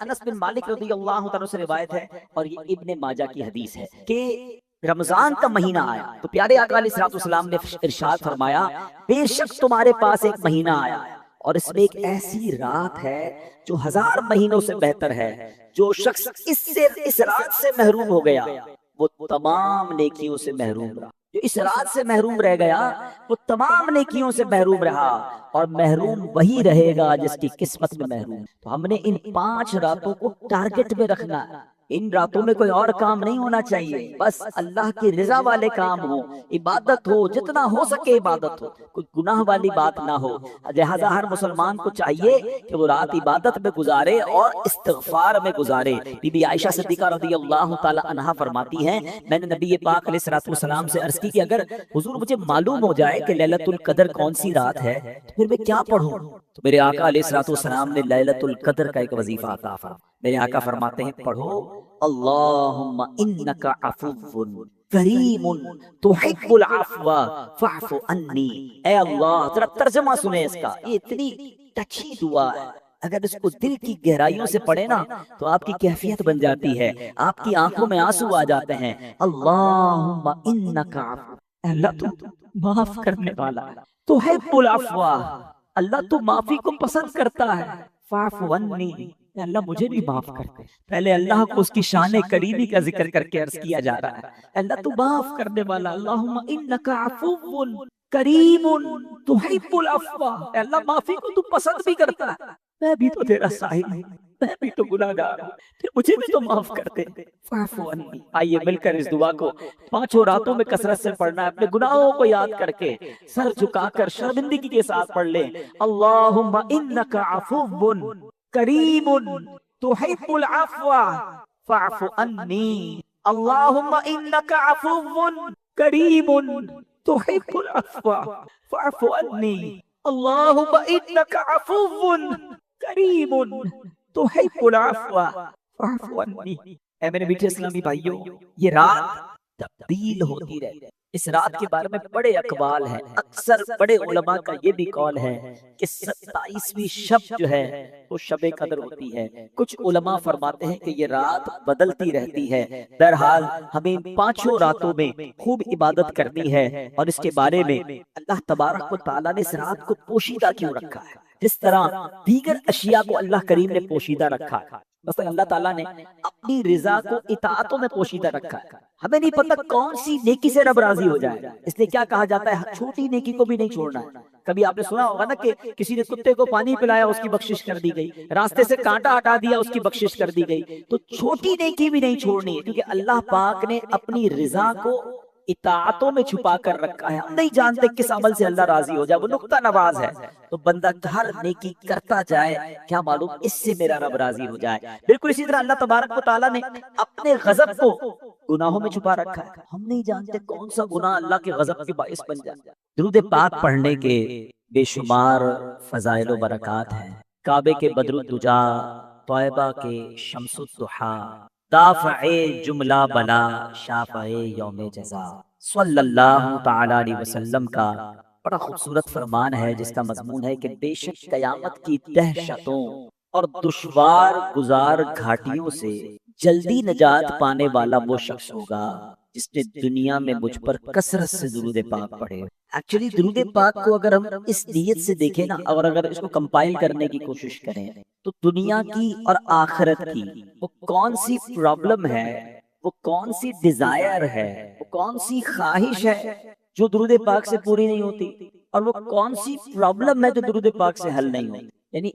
انس بن مالک رضی اللہ تعالیٰ سے روایت ہے، اور یہ ابن ماجہ کی حدیث ہے کہ رمضان کا مہینہ آیا تو پیارے آقا علیہ الصلوۃ والسلام نے ارشاد فرمایا، بے شک تمہارے پاس ایک مہینہ آیا اور اس میں ایک ایسی رات ہے جو 1000 مہینوں سے بہتر ہے، جو شخص اس رات سے محروم ہو گیا وہ تمام نیکیوں سے محروم رہا، جو اس رات سے محروم رہ گیا وہ تمام نیکیوں سے محروم رہا، اور محروم وہی رہے گا جس کی قسمت میں محروم۔ تو ہم نے ان 5 راتوں کو ٹارگٹ میں رکھنا ہے، ان راتوں میں کوئی اور کام نہیں ہونا چاہیے، بس اللہ کی رضا والے کام ہو، عبادت ہو، جتنا ہو سکے عبادت ہو، کوئی گناہ والی بات نہ ہو۔ لہذا ہر مسلمان کو چاہیے کہ وہ رات عبادت میں گزارے اور استغفار میں گزارے۔ بی بی عائشہ صدیقہ رضی اللہ تعالی عنہا فرماتی ہیں، میں نے نبی پاک علیہ الصلوۃ والسلام سے عرض کی کہ اگر حضور مجھے معلوم ہو جائے کہ لیلۃ القدر کون سی رات ہے تو پھر میں کیا پڑھوں؟ تو میرے آقا علیہ الصلوۃ والسلام نے لیلۃ القدر کا ایک وظیفہ عطا فرمایا۔ میرے آقا فرماتے ہیں، پڑھو اللہم انک عفو کریم تحب العفو فاعف عنی۔ اے اللہ، ذرا ترجمہ سنیں اس کا، یہ اتنی ٹچی دعا ہے، اگر اس کو دل کی گہرائیوں سے پڑھے نا تو آپ کی کیفیت بن جاتی ہے، آپ کی آنکھوں میں آنسو آ جاتے ہیں۔ اللہم انک عفو، اللہ تو معاف کرنے والا ہے، تحب العفو، اللہ تو معافی کو پسند کرتا ہے، فاعف عنی، اللہ مجھے بھی معاف کر دے۔ پہلے اللہ کو اس کی شان کریمی کا ذکر کر کے عرض کیا جا رہا ہے، اللہ تو معاف کرنے والا، اللہم انک عفو کریم تحب العفو، اللہ معافی کو تو پسند بھی کرتا ہے، میں بھی تو تیرا صاحب ہوں، میں بھی تو گناہگار ہوں، پھر مجھے بھی تو معاف کر دے، فاعف عنی۔ آئیے مل کر اس دعا کو 5 راتوں میں کثرت سے پڑھنا ہے، اپنے گناہوں کو یاد کر کے سر جھکا کر شرمندگی کے ساتھ پڑھ لیں۔ اللہم انک عفو کریم تحب العفو فاعف عنی، اللہم انک عفو کریم تحب العفو فاعف عنی، اللہم انک عفو کریم تحب العفو فاعف عنی۔ اے میرے میٹھے اسلامی بھائیوں، یہ رات تبدیل ہوتی رہتی ہے، اس رات کے بارے میں بڑے اقوال ہیں، اکثر بڑے علماء کا یہ بھی قول ہے کہ 27ویں شب جو ہے وہ شب قدر ہوتی ہے۔ کچھ علماء فرماتے ہیں کہ یہ رات بدلتی رہتی ہے۔ بہرحال ہمیں 5 راتوں میں خوب عبادت کرنی ہے، اور اس کے بارے میں اللہ تبارک و تعالیٰ نے اس رات کو پوشیدہ کیوں رکھا ہے، جس طرح دیگر اشیاء کو اللہ کریم نے پوشیدہ رکھا ہے، مثلا اللہ تعالیٰ نے اپنی رضا کو اطاعتوں میں پوشیدہ رکھا ہے۔ ہمیں نہیں پتہ کون سی نیکی سے رب راضی ہو جائے، اس لیے کیا کہا جاتا ہے، چھوٹی نیکی کو بھی نہیں چھوڑنا ہے۔ کبھی آپ نے سنا ہوگا نا کہ کسی نے کتے کو پانی پلایا، اس کی بخشش کر دی گئی، راستے سے کانٹا ہٹا دیا، اس کی بخشش کر دی گئی۔ تو چھوٹی نیکی بھی نہیں چھوڑنی ہے، کیونکہ اللہ پاک نے اپنی رضا کو اطاعتوں میں چھپا کر رکھا ہے۔ ہم نہیں جانتے کس عمل سے اللہ راضی ہو جائے، وہ نقطہ نواز ہے۔ تو بندہ ہر نیکی کرتا جائے، کیا معلوم اس سے میرا رب راضی ہو جائے۔ بالکل اسی طرح اللہ تبارک و تعالیٰ نے اپنے غضب کو گناہوں میں چھپا رکھا ہے، ہم نہیں جانتے کون سا گناہ اللہ کے غضب کے باعث بن جائے۔ درود پاک پڑھنے کے بے شمار فضائل و برکات ہیں، کعبے کے بدر الدجا، طیبہ کے شمس الضحا، دافع جملہ بلا، شافع یوم جزا، صلی اللہ تعالی علیہ وسلم کا بڑا خوبصورت فرمان ہے، جس کا مضمون ہے کہ بے شک قیامت کی دہشتوں اور دشوار گزار گھاٹیوں سے جلدی نجات پانے والا وہ شخص ہوگا جس نے دنیا میں مجھ پر کثرت سے درود پاک پڑھے۔ ایکچولی درود پاک کو اگر ہم اس نیت سے دیکھیں نا، اور اگر اس کو کمپائل کرنے کی کوشش کریں، تو دنیا کی اور آخرت کی وہ کون سی پرابلم ہے، وہ کون سی ڈیزائر ہے، وہ کون سی خواہش ہے جو درود پاک سے پوری نہیں ہوتی، اور وہ کون سی پرابلم ہے جو درود پاک سے حل نہیں ہوتی۔ یعنی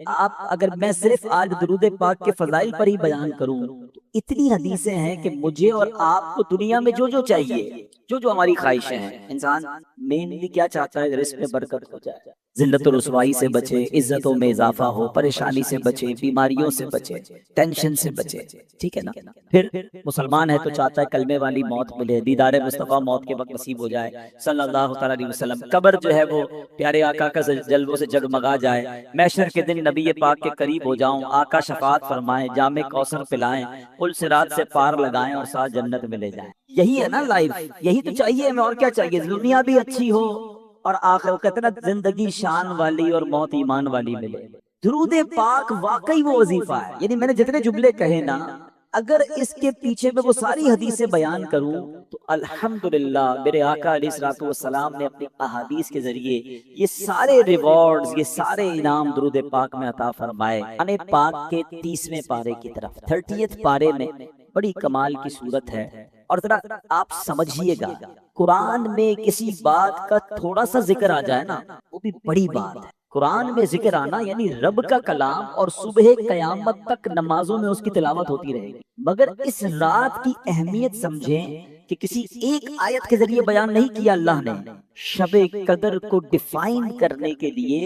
اگر میں صرف آج درود پاک کے فضائل پر ہی بیان کروں تو اتنی حدیثیں ہیں کہ مجھے اور آپ کو دنیا میں جو جو چاہیے، جو جو ہماری خواہشیں ہیں، انسان مینلی کیا چاہتا ہے، رزق میں برکت ہو جائے، ذلت و رسوائی سے بچے، عزتوں میں اضافہ ہو، پریشانی سے بچے، بیماریوں سے بچے، ٹینشن سے بچے، ٹھیک ہے نا۔ پھر مسلمان ہے تو چاہتا ہے کلمے والی موت ملے، دیدار مصطفیٰ موت کے وقت نصیب ہو جائے صلی اللہ تعالی علیہ وسلم، قبر جو ہے وہ پیارے آقا کا جلووں سے جگمگا جائے، محشر کے دن نبی پاک کے قریب ہو جاؤں، آقا شفاعت فرمائیں، جام کوثر پلائیں، پل صراط سے پار لگائیں اور ساتھ جنت میں لے جائیں۔ یہی ہے نا لائف، یہی تو چاہیے ہمیں، اور کیا چاہیے؟ دنیا بھی اچھی ہو اور آخر کہتے ہیں نا زندگی شان والی اور موت ایمان والی ملے۔ درود پاک واقعی وہ وظیفہ ہے. یعنی میں نے جتنے جملے کہے نا، اگر اس کے پیچھے میں وہ ساری حدیثیں بیان کروں تو الحمدللہ میرے آقا علیہ الصلوۃ والسلام نے اپنی احادیث کے ذریعے یہ سارے ریوارڈز، یہ سارے انعام درود پاک میں عطا فرمائے. قرآن پاک کے 30ویں پارے کی طرف 30th پارے میں بڑی کمال کی صورت ہے. اور ذرا آپ سمجھیے گا، قرآن میں کسی بات کا تھوڑا سا ذکر آ جائے نا، وہ بھی بڑی بات ہے. قرآن میں ذکر آنا یعنی رب کا کلام، اور صبح قیامت تک نمازوں میں اس کی تلاوت ہوتی رہے گی. مگر اس رات کی اہمیت سمجھیں کہ کسی ایک آیت کے ذریعے بیان نہیں کیا اللہ نے. شب قدر کو ڈیفائن کرنے کے لیے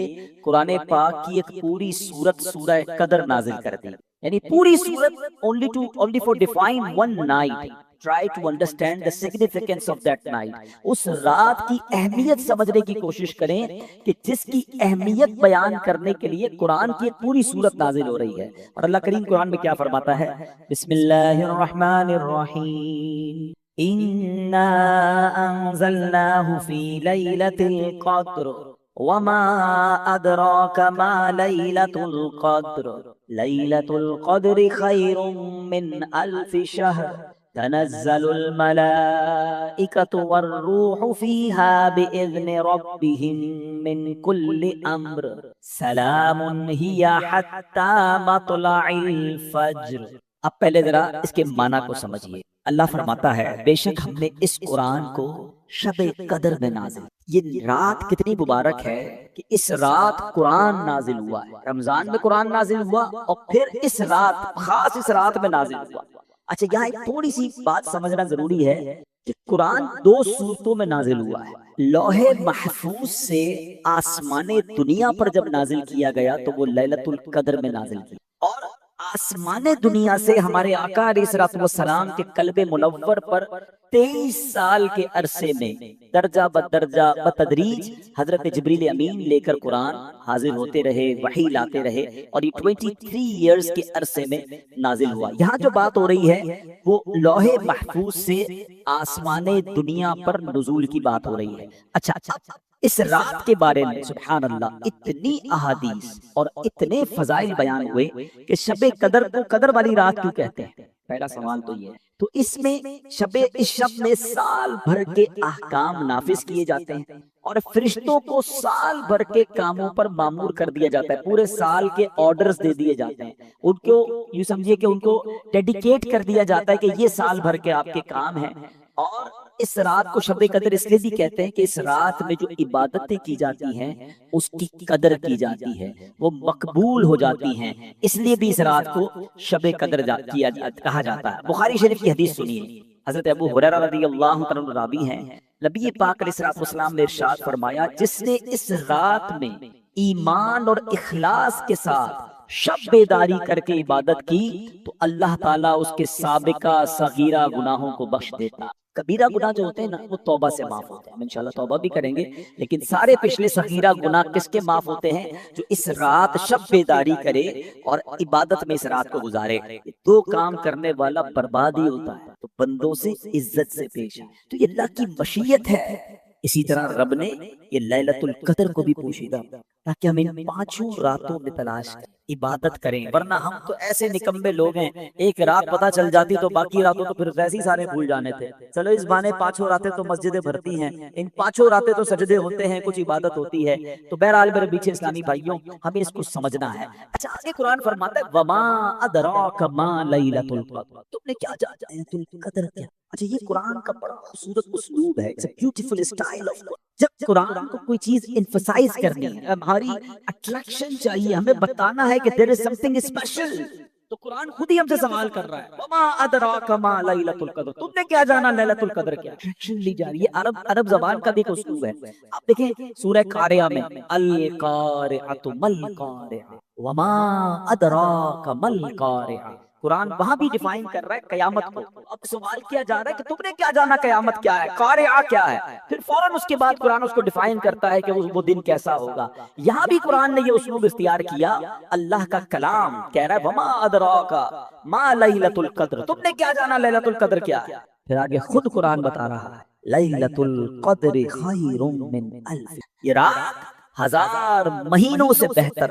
قرآن پاک کی ایک پوری سورت سورہ قدر نازل کر دی. یعنی پوری سورت only for define one night. Try to understand the significance of that night. اس رات کی اہمیت سمجھنے کی کوشش کریں کہ جس کی اہمیت بیان کرنے کے لیے قرآن کی ایک پوری سورت نازل ہو رہی ہے. اور اللہ کریم قرآن میں کیا فرماتا ہے؟ بسم اللہ الرحمن الرحیم، اِنَّا أَنزَلْنَاهُ فِي لَيْلَةِ الْقَدْرِ وَمَا أَدْرَاكَ مَا لَيْلَةُ الْقَدْرِ لَيْلَةُ الْقَدْرِ خَيْرٌ مِّنْ أَلْفِ شَهْرٍ تنزل الملائكة والروح فيها بإذن ربهم من كل أمر سلام هي حتى مطلع الفجر. اب پہلے ذرا اس کے معنی کو سمجھیے. اللہ فرماتا ہے بے شک ہم نے اس قرآن کو شب قدر میں نازل. یہ رات کتنی مبارک ہے کہ اس رات قرآن نازل ہوا ہے. رمضان میں قرآن نازل ہوا اور پھر اس رات، خاص اس رات میں نازل ہوا. اچھا، یہاں ایک تھوڑی سی بات سمجھنا ضروری ہے کہ قرآن 2 صورتوں میں نازل ہوا ہے. لوح محفوظ سے آسمان دنیا پر جب نازل کیا گیا تو وہ لیلۃ القدر میں نازل کیا، اور آسمان دنیا سے ہمارے آقا علیہ الصلوۃ والسلام کے قلب منور پر 23 سال کے عرصے میں درجہ بدرجہ بتدریج حضرت جبریل امین لے کر قرآن حاضر ہوتے رہے، وحی لاتے رہے، اور یہ 23 ایئرز کے عرصے میں نازل ہوا. یہاں جو بات ہو رہی ہے وہ لوح محفوظ سے آسمان دنیا پر نزول کی بات ہو رہی ہے. اچھا، اس رات کے بارے میں سبحان اللہ اتنی احادیث اور اتنے فضائل بیان ہوئے کہ شب قدر کو قدر والی رات کیوں کہتے ہیں؟ پہلا سوال تو یہ ہے. تو اس میں اس شب میں سال بھر کے احکام نافذ کیے جاتے ہیں، اور فرشتوں کو سال بھر کے کاموں پر مامور کر دیا جاتا ہے. پورے سال کے آرڈرز دے دیے جاتے ہیں ان کو. یوں سمجھیے کہ ان کو ڈیڈیکیٹ کر دیا جاتا ہے کہ یہ سال بھر کے آپ کے کام ہیں. اور اس رات کو شب قدر اس لیے بھی کہتے ہیں کہ اس رات میں جو عبادتیں کی جاتی ہیں اس کی قدر کی جاتی ہے، وہ مقبول ہو جاتی ہیں. اس لیے بھی اس رات کو شب قدر کہا جاتا ہے. بخاری شریف کی حدیث سنیے. حضرت ابو ہریرہ رضی اللہ تعالیٰ عنہ راوی ہیں، نبی پاک علیہ الصلوۃ والسلام نے ارشاد فرمایا، جس نے اس رات میں ایمان اور اخلاص کے ساتھ شب بیداری کر کے عبادت کی تو اللہ تعالیٰ اس کے سابقہ صغیرہ گناہوں کو بخش دیتا. کبیرہ گناہ جو ہوتے ہیں نا وہ توبہ سے معاف ہوتے ہیں، ہم انشاءاللہ توبہ بھی کریں گے، لیکن سارے پچھلے صغیرہ گناہ کس کے معاف ہوتے ہیں؟ جو اس رات شب بیداری کرے اور عبادت میں اس رات کو گزارے. 2 کام کرنے والا برباد ہی ہوتا ہے، تو بندوں سے عزت سے پیش ہے. تو یہ اللہ کی مشیت ہے. اسی طرح رب نے یہ لیلۃ القدر کو بھی پوشیدہ تاکہ ہم ان 5 راتوں میں تلاش کریں، عبادت کریں. ورنہ ہم تو ایسے نکمبے لوگ ہیں، ایک رات پتہ چل جاتی تو باقی راتوں تو پھر ویسے ہی سارے بھول جانے تھے. چلو اس بہانے 5 راتیں تو مسجدیں بھرتی ہیں، ان 5 راتیں تو سجدے ہوتے ہیں، کچھ عبادت ہوتی ہے. تو بہرحال میرے پیچھے اسلامی بھائیوں ہمیں اس کو سمجھنا ہے. اچھا، آگے قرآن فرماتا ہے وما ادراک ما لیلۃ القدر، تم نے کیا جانا لیلۃ القدر کیا؟ اچھا، یہ قرآن کا بڑا خوبصورت اسلوب ہے. It's a beautiful style of Quran. جب قرآن کو کوئی چیز emphasize کرنی ہے، ہماری اٹریکشن چاہیے، ہمیں بتانا ہے کہ there is something special، تو قرآن خود ہی ہم سے سوال کر رہا ہے وما ادراک ما لیلۃ القدر، تم نے کیا جانا لیلۃ القدر کیا؟ اٹریکشن لی جا رہی ہے. عرب زبان کا بھی ایک اسلوب ہے. آپ دیکھیں سورہ قاریہ میں القارعۃ مل قارعہ وما ادراک مل قارعہ، قرآن وہاں بھی ڈیفائن کر رہا ہے قیامت کو. اب سوال کیا جا رہا ہے کہ تم نے کیا جانا قیامت کیا ہے، قارعہ کیا ہے؟ پھر فوراً اس کے بعد قرآن اس کو ڈیفائن کرتا ہے کہ وہ دن کیسا ہوگا. یہاں بھی قرآن نے یہ اسلوب اختیار کیا. اللہ کا کلام کہہ رہا ہے وما ادراک ما لیلۃ القدر، تم نے کیا جانا لیلۃ القدر کیا ہے؟ پھر آگے خود قرآن بتا رہا ہے لیلۃ القدر خیر من الف، یہ رات 1000 مہینوں سے بہتر.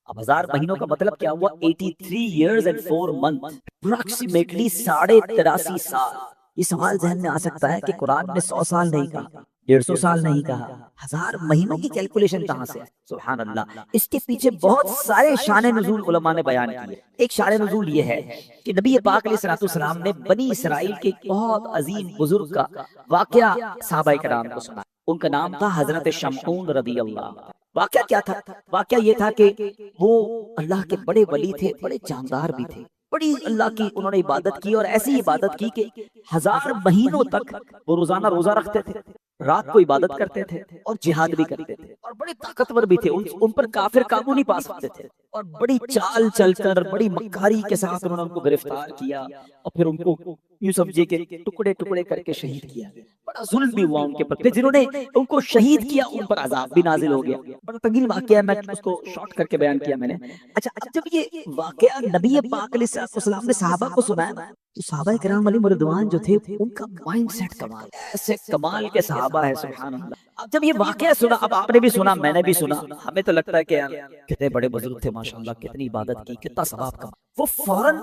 اب 1000 مہینوں کا مطلب کیا ہوا؟ 83 years and 4 months، اپروکسیمیٹلی 83.5 سال۔ یہ سوال ذہن میں آ سکتا ہے کہ قرآن نے 100 سال نہیں کہا، 150 سال نہیں کہا، 1000 مہینوں کی کیلکولیشن کہاں سے؟ سبحان اللہ۔ اس کے پیچھے بہت سارے شان نزول علماء نے بیان کیے۔ ایک شان نزول یہ ہے کہ نبی پاک علیہ الصلوۃ والسلام نے بنی اسرائیل کے ایک بہت عظیم بزرگ کا واقعہ صحابہ کرام کو سنا۔ ان کا نام تھا حضرت شمعون رضی اللہ۔ واقعہ کیا تھا؟ واقعہ یہ تھا کہ وہ اللہ کے بڑے ولی تھے، بڑے جاندار بھی تھے، بڑی اللہ کی انہوں نے عبادت کی، اور ایسی عبادت کی کہ 1000 مہینوں تک وہ روزانہ روزہ رکھتے تھے، رات کو عبادت کرتے تھے اور جہاد بھی کرتے تھے، اور بڑے طاقتور بھی تھے، ان پر کافر قابو نہیں پا سکتے تھے، اور بڑی چال چل کر بڑی مکاری کے ساتھ انہوں نے ان کو گرفتار کیا، اور پھر ان کو یوں سمجھے کہ ٹکڑے ٹکڑے کر کے شہید کیا۔ بڑا ظلم بھی ہوا ان کے پر، جنہوں نے ان کو شہید کیا ان پر عذاب بھی نازل ہو گیا۔ بڑا طویل واقعہ ہے، میں اس کو شارٹ کر کے بیان کیا میں نے۔ اچھا، جب یہ واقعہ نبی پاک علیہ السلام نے صحابہ کو سنایا تو صحابہ کرام علیہ رضوان جو تھے ان کا مائنڈ سیٹ کمال، ایسے کمال کے صحابہ ہے، سبحان اللہ۔ اب جب یہ واقعہ سنا، اب آپ نے بھی سنا، میں نے بھی سنا، ہمیں تو لگتا ہے کہ یار کتنے بڑے بزرگ تھے، ماشاءاللہ کتنی عبادت کی، کتنا ثواب کا۔ وہ فوراً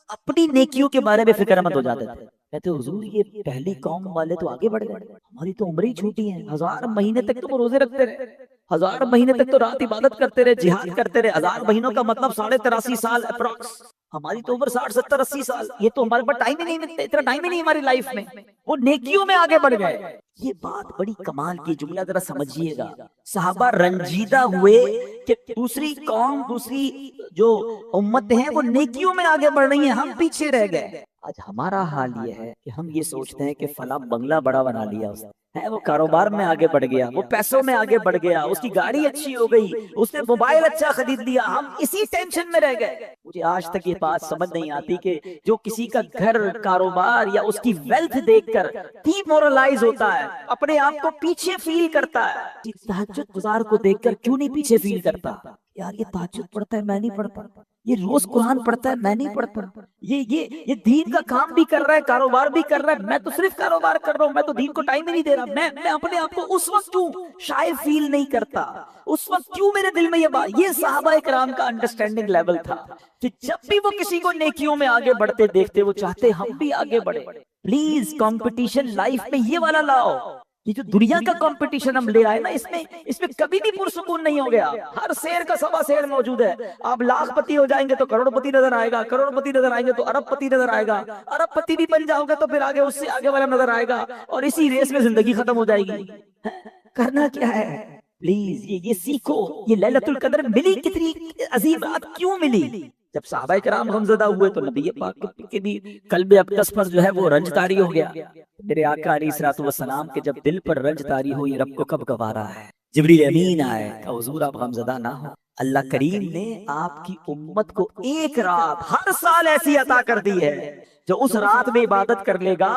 اپنی نیکیوں کے بارے میں فکر مند ہو جاتے تھے، کہتے حضور یہ پہلی قوم والے تو آگے بڑھ گئے، ہماری تو عمر ہی چھوٹی ہے، 1000 مہینے تک تو وہ روزے رکھتے رہے، 1000 مہینے تک تو رات عبادت کرتے رہے، جہاد کرتے رہے، 1000 مہینوں کا مطلب 83.5 سال اپروکس، ہماری تو عمر 60 70 80 سال، یہ تو ہمارے پاس ٹائم ہی نہیں ملتا، اتنا ٹائم ہی نہیں ہماری لائف میں، وہ نیکیوں میں آگے بڑھ گئے۔ یہ بات بڑی کمال کی، جملہ ذرا سمجھیے گا۔ صحابہ رنجیدہ ہوئے کہ دوسری قوم، دوسری جو امت ہیں وہ نیکیوں میں آگے بڑھ رہی ہیں، ہم پیچھے رہ گئے۔ آج ہمارا حال یہ ہے کہ ہم یہ سوچتے ہیں کہ فلاں بنگلہ بڑا بنا لیا اس نے، وہ کاروبار میں آگے بڑھ گیا، وہ پیسوں میں آگے بڑھ گیا، اس کی گاڑی اچھی ہو گئی، اس نے موبائل اچھا خرید لیا، ہم اسی ٹینشن میں رہ گئے۔ مجھے آج تک یہ بات سمجھ نہیں آتی کہ جو کسی کا گھر، کاروبار یا اس کی ویلتھ دیکھ کر ڈی مورلائز ہوتا ہے، اپنے آپ کو پیچھے فیل کرتا ہے، تہجد گزار کو دیکھ کر کیوں نہیں پیچھے فیل کرتا؟ یار یہ تہجد پڑھتا ہے، میں نہیں پڑھتا، یہ روز قرآن پڑھتا ہے، میں نہیں پڑھتا، یہ دین کا کام بھی کر رہا ہے، کاروبار بھی کر رہا ہے، میں تو صرف کاروبار کر رہا ہوں، میں تو دین کو ٹائم ہی نہیں دے رہا، میں اپنے آپ کو اس وقت کیوں شاید فیل نہیں کرتا، اس وقت کیوں میرے دل میں یہ بات۔ یہ صحابہ کرام کا انڈرسٹینڈنگ لیول تھا کہ جب بھی وہ کسی کو نیکیوں میں آگے بڑھتے دیکھتے وہ چاہتے ہم بھی آگے بڑھے۔ پلیز کمپٹیشن لائف میں یہ والا لاؤ۔ یہ جو دنیا کا کمپٹیشن ہم لے آئے نا، اس میں کبھی بھی پرسکون نہیں ہو گیا، ہر شیر کا سوا شیر موجود ہے۔ آپ لاکھ پتی ہو جائیں گے تو کروڑ پتی نظر آئے گا، کروڑ پتی نظر آئیں گے تو ارب پتی نظر آئے گا، ارب پتی بھی بن جاؤ گے تو پھر آگے اس سے آگے والا نظر آئے گا، اور اسی ریس میں زندگی ختم ہو جائے گی۔ کرنا کیا ہے؟ پلیز یہ سیکھو۔ یہ لیلۃ القدر ملی، کتنی عظیم رات کیوں ملی؟ جب صحابہ کرام غمزدہ ہوئے تو نبی پاک کے بھی قلب اقدس پر جو ہے وہ رنج طاری ہو گیا۔ میرے آقا علیہ الصلوۃ والسلام کے جب دل پر رنج طاری ہوئی، رب کو کب گوارا ہے؟ جبریل امین آئے کہ حضور آپ غمزدہ نہ ہو، اللہ کریم نے آپ کی امت کو ایک رات ہر سال ایسی عطا کر دی ہے جو اس رات میں عبادت کر لے گا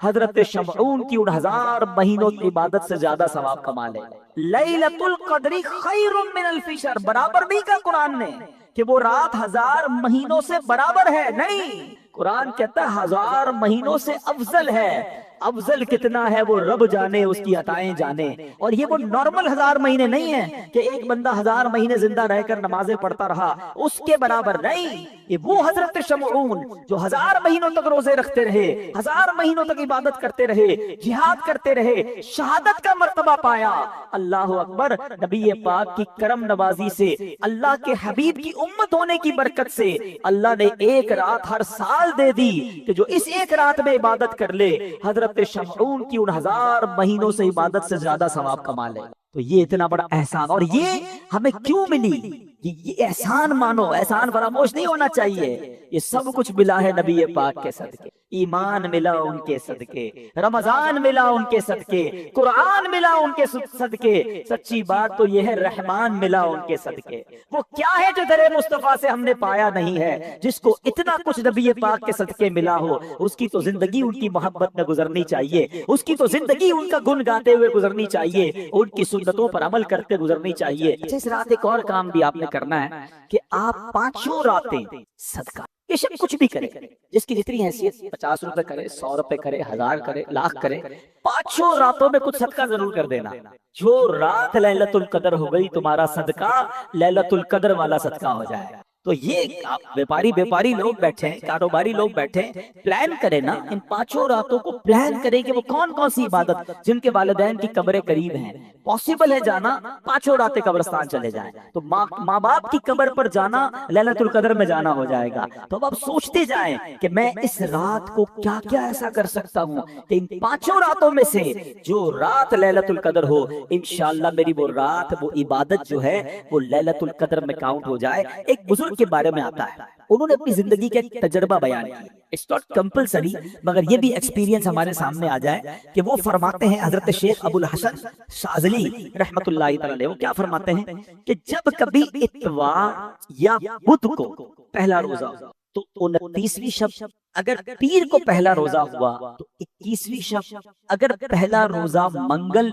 حضرت شمعون کی ان 1000 مہینوں کی عبادت سے زیادہ ثواب کما لے۔ لیلۃ القدر خیر من الف شہر، برابر نہیں کہا قرآن نے کہ وہ رات 1000 مہینوں سے برابر ہے، نہیں، قرآن کہتا ہے 1000 مہینوں سے افضل ہے۔ افضل کتنا ہے وہ رب جانے، اس کی عطائیں جانے، اور یہ وہ نارمل 1000 مہینے نہیں ہیں کہ ایک بندہ 1000 مہینے زندہ رہ کر نمازیں پڑھتا رہا، اس کے برابر نہیں۔ یہ وہ حضرت شمعون جو 1000 مہینوں تک روزے رکھتے رہے، 1000 مہینوں تک عبادت کرتے رہے، جہاد کرتے رہے، شہادت کا مرتبہ پایا۔ اللہ اکبر۔ نبی پاک کی کرم نوازی سے، اللہ کے حبیب کی امت ہونے کی برکت سے اللہ نے ایک رات ہر سال دے دی کہ جو اس ایک رات میں عبادت کر لے حضرت شمعون کی ان 1000 مہینوں سے عبادت سے زیادہ ثواب کما لے۔ تو یہ اتنا بڑا احسان، اور یہ ہمیں کیوں ملی؟ یہ احسان مانو، احسان فراموش نہیں ہونا چاہیے۔ یہ سب کچھ ملا ہے نبی پاک کے صدقے، ایمان ملا ان کے صدقے، رمضان ملا ان کے صدقے، قرآن ملا ان کے صدقے، سچی بات تو یہ ہے رحمان ملا ان کے صدقے۔ وہ کیا ہے جو در مصطفیٰ سے ہم نے پایا نہیں ہے؟ جس کو اتنا کچھ نبی پاک کے صدقے ملا ہو، اس کی تو زندگی ان کی محبت میں گزرنی چاہیے، اس کی تو زندگی ان کا گن گاتے ہوئے گزرنی چاہیے، ان کی سنتوں پر عمل کرتے گزرنی چاہیے۔ اس رات ایک اور کام بھی آپ نے کرنا ہے کہ آپ 5 راتیں صدقہ، بے شک کچھ بھی کرے، جس کی جتنی حیثیت، 50 روپے کرے، 100 روپے کرے، 1000 کرے، لاکھ کرے، 5 راتوں میں کچھ صدقہ ضرور کر دینا۔ جو رات لیلۃ القدر ہو گئی، تمہارا صدقہ لیلۃ القدر والا صدقہ ہو جائے گا۔ تو یہ بیپاری لوگ بیٹھے ہیں، کاروباری لوگ بیٹھے ہیں، پلان کریں نا، ان 5 راتوں کو پلان کریں کہ وہ کون کون سی عبادت، جن کے والدین کی قبریں قریب ہیں، پاسبل ہے جانا، 5 راتیں قبرستان چلے جائیں، تو ماں باپ کی قبر پر جانا لیلۃ القدر میں جانا ہو جائے گا۔ تو اب آپ سوچتے جائیں کہ میں اس رات کو کیا کیا ایسا کر سکتا ہوں کہ ان 5 راتوں میں سے جو رات لیلۃ القدر ہو، انشاءاللہ میری وہ رات، وہ عبادت جو ہے وہ لیلۃ القدر میں کاؤنٹ ہو جائے۔ ایک بزرگ کے بارے میں آتا ہے، انہوں نے اپنی زندگی کا ایک تجربہ بیان کیا، اٹس ناٹ کمپلسری، مگر یہ بھی ایکسپیرینس ہمارے سامنے آ جائے کہ وہ فرماتے ہیں، حضرت شیخ ابو الحسن شاذلی رحمت اللہ تعالی علیہ، وہ کیا فرماتے ہیں کہ جب کبھی اتوار یا بدھ کو پہلا روزہ ہو تو 29ویں شب، اگر پیر کو پہلا روزہ ہوا تو 21ویں شب، اگر پہلا روزہ منگل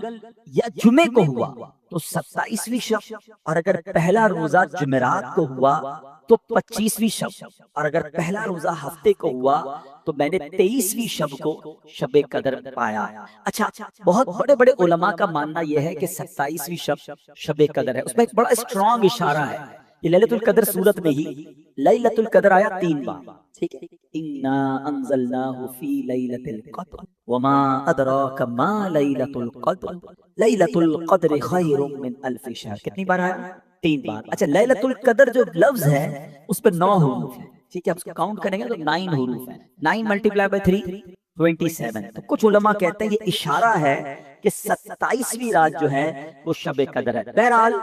یا جمعے کو ہوا تو 27ویں شب، اور اگر پہلا روزہ جمعرات کو ہوا تو 25ویں شب، اور اگر پہلا روزہ ہفتے کو ہوا تو میں نے 23ویں شب کو شب قدر پایا۔ اچھا، بہت بڑے بڑے علماء کا ماننا یہ ہے کہ 27ویں شب شب قدر ہے۔ اس میں ایک بڑا اسٹرانگ اشارہ ہے، یہ لیلۃ القدر سورت میں ہی لیلۃ القدر آیا 3 بار، ٹھیک ہے، انا انزلناہ فی لیلۃ القدر وما ادراک ما لیلۃ القدر لیلۃ القدر خیر من الف شہر۔ کتنی بار آیا؟ 3 بار۔ اچھا، لیلۃ القدر جو لفظ ہے اس پہ 9 حروف ہیں، ٹھیک ہے، آپ اس کو کاؤنٹ کریں گے تو 9 حروف ہیں، 9 ملٹیپلائی بائی 3 27۔ تو کچھ علماء کہتے ہیں یہ اشارہ ہے کہ 27ویں رات جو ہے وہ شب قدر ہے۔ بہرحال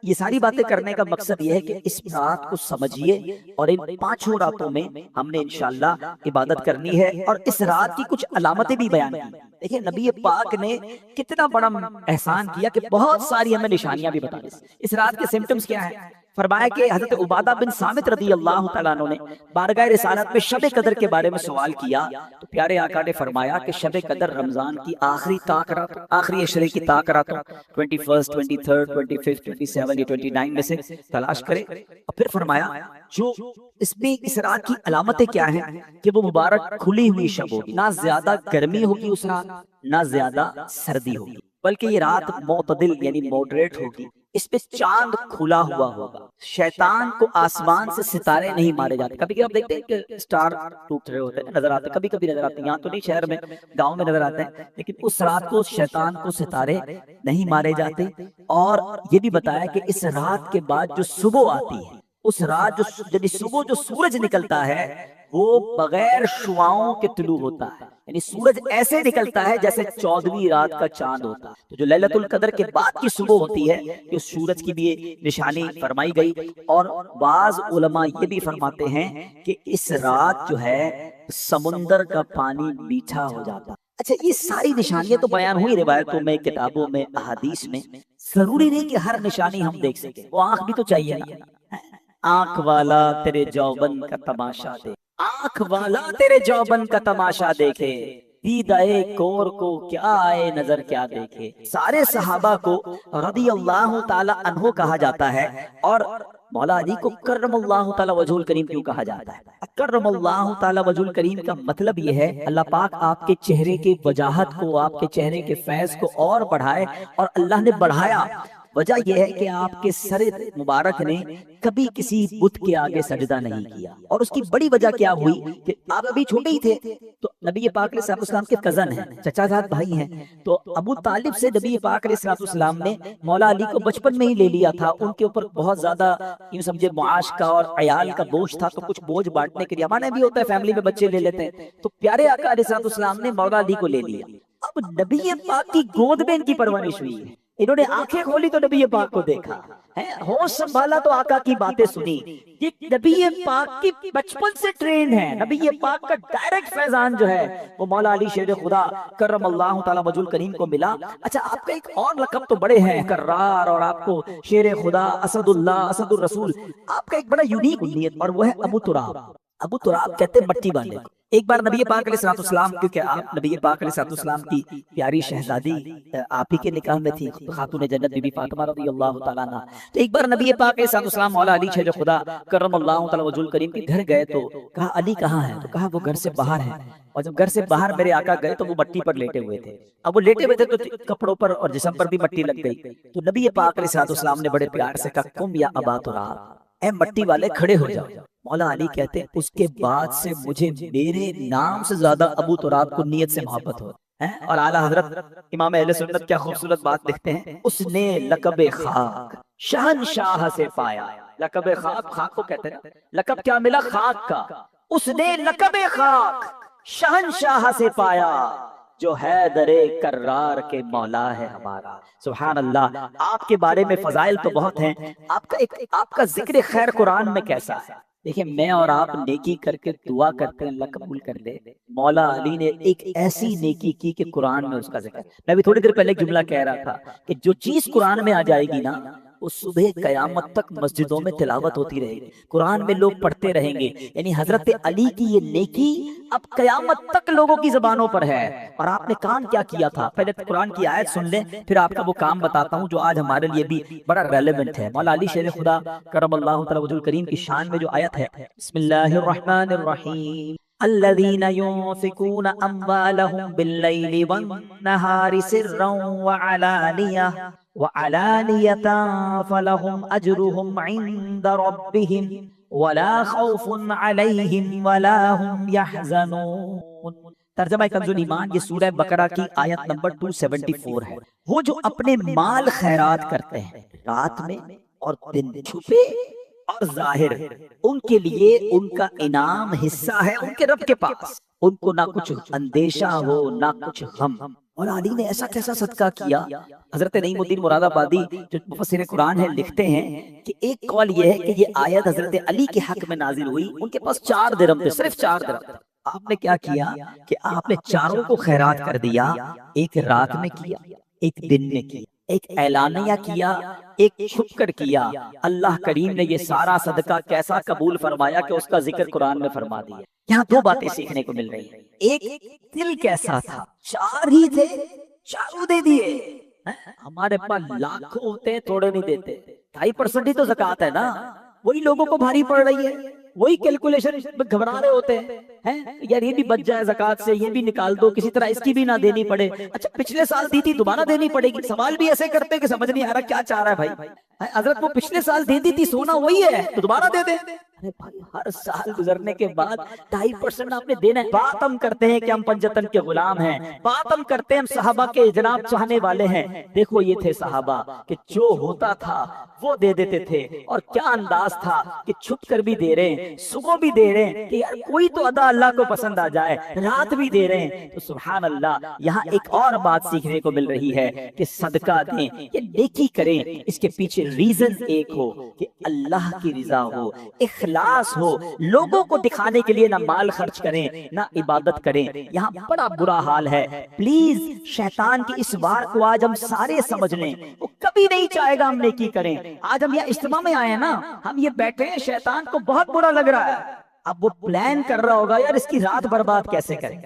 یہ ساری باتیں کرنے کا مقصد یہ ہے کہ اس رات کو سمجھیے، اور ان 5 راتوں میں ہم نے انشاءاللہ عبادت کرنی ہے، اور اس رات کی کچھ علامتیں بھی بیان کی۔ دیکھیں نبی پاک نے کتنا بڑا احسان کیا کہ بہت ساری ہمیں نشانیاں بھی بتا دی۔ اس رات کے سمپٹمز کیا ہیں؟ فرمایا کہ حضرت عبادہ بن صامت رضی اللہ تعالیٰ عنہ نے بارگاہ رسالت میں شب قدر کے بارے میں سوال کیا، تو پیارے آقا نے فرمایا کہ شب قدر رمضان کی آخری رات، آخری عشرے کی راتوں 21 23 25 27 یا 29 میں سے تلاش کرے، اور پھر فرمایا جو اس میں اس رات کی علامتیں کیا ہیں کہ وہ مبارک کھلی ہوئی شب ہوگی، نہ زیادہ گرمی ہوگی اس رات، نہ زیادہ سردی ہوگی، بلکہ یہ رات معتدل یعنی موڈریٹ ہوگی۔ اس پہ چاند کھلا ہوا ہوگا، شیطان کو آسمان سے ستارے نہیں مارے جاتے۔ کبھی کبھی آپ دیکھتے ہیں کہ سٹار ٹوٹ رہے ہوتے ہیں، نظر آتے ہیں، کبھی کبھی نظر آتے ہیں، یہاں تو نہیں، شہر میں، گاؤں میں نظر آتے ہیں، لیکن اس رات کو شیطان کو ستارے نہیں مارے جاتے۔ اور یہ بھی بتایا کہ اس رات کے بعد جو صبح آتی ہے، اس رات جو صبح جو سورج نکلتا ہے وہ بغیر شعاؤں کے طلوع ہوتا ہے، یعنی سورج ایسے نکلتا ہے جیسے 14ویں رات کا چاند ہوتا ہے۔ تو جو لیلۃ القدر کے بعد کی صبح ہوتی ہے، کہ سورج کی بھی نشانی فرمائی گئی، اور بعض علماء یہ بھی فرماتے ہیں کہ اس رات جو ہے سمندر کا پانی میٹھا ہو جاتا ہے۔ اچھا، یہ ساری نشانیاں تو بیان ہوئی روایتوں میں، کتابوں میں، احادیث میں، ضروری نہیں کہ ہر نشانی ہم دیکھ سکیں، وہ آنکھ بھی تو چاہیے نا۔ آنکھ والا تیرے جوبن کا تماشا دے، آنکھ والا تیرے جوبن کا تماشا دیکھے، دیدائے کور کو کیا آئے نظر کیا دیکھے۔ سارے صحابہ کو رضی اللہ تعالی عنہ کہا جاتا ہے، اور مولا علی کو کرم اللہ تعالی وجہ الکریم کیوں کہا جاتا ہے؟ کرم اللہ تعالی وجہ الکریم کا مطلب یہ ہے اللہ پاک آپ کے چہرے کی وجاہت کو، آپ کے چہرے کے فیض کو اور بڑھائے، اور اللہ نے بڑھایا۔ وجہ یہ ہے کہ آپ کے سر مبارک نے کبھی کسی بت کے آگے سجدہ نہیں کیا، اور اس کی بڑی وجہ کیا ہوئی کہ آپ ابھی چھوٹے ہی تھے، تو نبی پاک علیہ السلام کے کزن ہیں، چچا زاد بھائی ہیں، تو ابو طالب سے نبی پاک علیہ السلام نے مولا علی کو بچپن میں ہی لے لیا تھا۔ ان کے اوپر بہت زیادہ یوں سمجھے معاش کا اور عیال کا بوجھ تھا، تو کچھ بوجھ بانٹنے کے لیے، ہمارے بھی ہوتا ہے فیملی میں بچے لے لیتے ہیں، تو پیارے آقا علیہ السلام نے مولا علی کو لے لیا۔ اب نبی پاک کی گود میں ان کی پرورش ہوئی ہے، انہوں نے آنکھیں کھولی تو نبی پاک کو دیکھا ہے، ہوش سنبھالا تو آقا کی باتیں سنی۔ یہ نبی پاک کی بچپن سے ٹرین ہے، نبی پاک کا ڈائریکٹ فیضان جو ہے وہ مولا علی شیر خدا کرم اللہ تعالی وجہ الکریم کو ملا۔ اچھا، آپ کا ایک اور لقب تو بڑے ہیں، کرار، اور آپ کو شیر خدا، اسد اللہ، اسد الرسول، آپ کا ایک بڑا یونیک نیت، اور وہ ہے ابو تراب۔ ابو تراب کہتے ہیں مٹی والے، ایک بار نبی پاک علیہ الصلوۃ والسلام، کیونکہ آپ نبی پاک علیہ الصلوۃ والسلام کی پیاری شہزادی آپ ہی کے نکاح میں تھی، خاتون جنت بی بی فاطمہ رضی اللہ تعالیٰ عنہ، تو ایک بار نبی پاک علیہ الصلوۃ والسلام مولا علی جو خدا کرم اللہ تعالیٰ وجہ الکریم کے گھر گئے تو کہا علی کہاں ہے؟ تو کہا وہ گھر سے باہر ہے۔ اور جب گھر سے باہر میرے آقا گئے تو وہ مٹی پر لیٹے ہوئے تھے، اب وہ لیٹے ہوئے تھے تو کپڑوں پر اور جسم پر بھی مٹی لگ گئی، تو نبی پاک علیہ الصلوۃ والسلام نے بڑے پیار سے کہا قم یا ابا تراب، اے مٹی والے کھڑے ہو جاؤ۔ مولا علی کہتے ہیں اس کے بعد سے مجھے میرے نام سے زیادہ ابو تراب کو نیت سے محبت ہو ہے۔ اور اعلیٰ حضرت امام اہل سنت کیا خوبصورت بات لکھتے ہیں، اس نے لقب خاک شہنشاہ سے پایا۔ لقب خاک، خاک کو کہتے ہیں، لقب کیا ملا؟ خاک کا۔ اس نے لقب خاک شہنشاہ سے پایا، جو حیدر کرار کے مولا ہے ہمارا۔ سبحان اللہ۔ آپ کے بارے میں فضائل تو بہت ہیں، آپ کا ذکر خیر قرآن میں کیسا ہے؟ دیکھیں میں اور آپ نیکی کر کے دعا کرتے ہیں اللہ قبول کر لے، مولا علی نے ایک ایسی نیکی کی کہ قرآن میں اس کا ذکر ہے۔ میں ابھی تھوڑی دیر پہلے ایک جملہ کہہ رہا تھا کہ جو چیز قرآن میں آ جائے گی نا، وہ صبح قیامت تک مسجدوں میں تلاوت ہوتی رہے گی، قرآن میں لوگ پڑھتے رہیں گے۔ یعنی حضرت علی کی یہ نیکی اب قیامت تک لوگوں کی زبانوں پر ہے۔ اور آپ نے کام کیا کیا تھا؟ پہلے قرآن کی آیت سن لیں، پھر آپ کا وہ کام بتاتا ہوں جو آج ہمارے لیے بھی بڑا ریلیونٹ ہے۔ مولا علی شیر خدا کرم اللہ تعالی وجہ الکریم کی شان میں جو آیت ہے، بسم اللہ الرحمن الرحیم، الذین ينفقون اموالهم باللیل والنہار سرا وعلانیہ فلهم اجرهم عند ربهم ولا خوف علیہم ولا هم يحزنون۔ ترجمہ کنز ایمان، یہ سورہ بقرہ کی آیت نمبر 274 ہے۔ وہ جو اپنے مال خیرات کرتے ہیں رات میں اور دن میں، چھپے اور ظاہر، ان کے لیے ان کا انعام حصہ ہے ان کے رب کے پاس، ان کو نہ کچھ اندیشہ ہو نہ کچھ غم۔ اور علی نے ایسا کیسا صدقہ کیا؟ حضرت نعیم الدین مراد آبادی جو مفسر قرآن ہے لکھتے ہیں کہ ایک قول یہ ہے کہ یہ آیت حضرت علی کے حق میں نازل ہوئی، ان کے پاس 4 درہم تھے، صرف 4 درہم۔ آپ نے کیا کیا کہ آپ نے چاروں کو خیرات کر دیا، ایک رات میں کیا، ایک دن میں کیا، ایک اعلانیہ کیا، ایک چھپ کر کیا۔ اللہ کریم نے یہ سارا صدقہ کیسا قبول فرمایا کہ اس کا ذکر قرآن میں فرما دیا۔ یہاں 2 باتیں سیکھنے کو مل رہی ہیں، ایک دل کیسا تھا، 4 ہی تھے، چاروں دے دیے۔ ہمارے پاس لاکھوں ہوتے ہیں، تھوڑے نہیں دیتے، 2.5% ہی تو زکوٰۃ ہے نا، وہی لوگوں کو بھاری پڑ رہی ہے، وہی کیلکولیشن گھبرا رہے ہوتے ہیں، یار یہ بھی بچ جائے زکوٰۃ سے، یہ بھی نکال دو، کسی طرح اس کی بھی نہ دینی پڑے، اچھا پچھلے سال دی تھی دوبارہ دینی پڑے گی۔ سوال بھی ایسے کرتے کہ سمجھ نہیں آ رہا کیا چاہ رہا ہے بھائی۔ حضرت وہ پچھلے سال دے دی تھی، سونا وہی ہے تو دوبارہ دے دیں۔ ارے بھائی ہر سال گزرنے کے بعد 2.5% آپ نے دینا ہے۔ بات ہم کرتے ہیں کہ ہم پنجتن کے غلام ہیں، بات ہم کرتے ہیں ہم صحابہ کے جناب چاہنے والے ہیں۔ دیکھو یہ تھے صحابہ کہ جو ہوتا تھا وہ دے دیتے تھے، اور کیا انداز تھا کہ چھپ کر بھی دے رہے ہیں، صبح بھی دے رہے ہیں کہ یار کوئی تو ادا اللہ کو پسند آ جائے، رات بھی دے رہے ہیں۔ تو سبحان اللہ، یہاں ایک اور بات سیکھنے کو مل رہی ہے کہ صدقہ دیں یا نیکی کریں، اس کے پیچھے ریزن ایک ہو کہ اللہ کی رضا ہو، اخلاص ہو، لوگوں کو دکھانے کے لیے نہ مال خرچ کریں نہ عبادت کریں۔ یہاں بڑا برا حال ہے، پلیز شیطان کی اس وار کو آج ہم سارے سمجھ لیں، وہ کبھی نہیں چاہے گا ہم نیکی کریں۔ آج ہم یہ اجتماع میں آئے ہیں نا، ہم یہ بیٹھے ہیں، شیطان کو بہت برا لگ رہا ہے، اب وہ پلان کر رہا ہوگا یار اس کی رات برباد کیسے کریں۔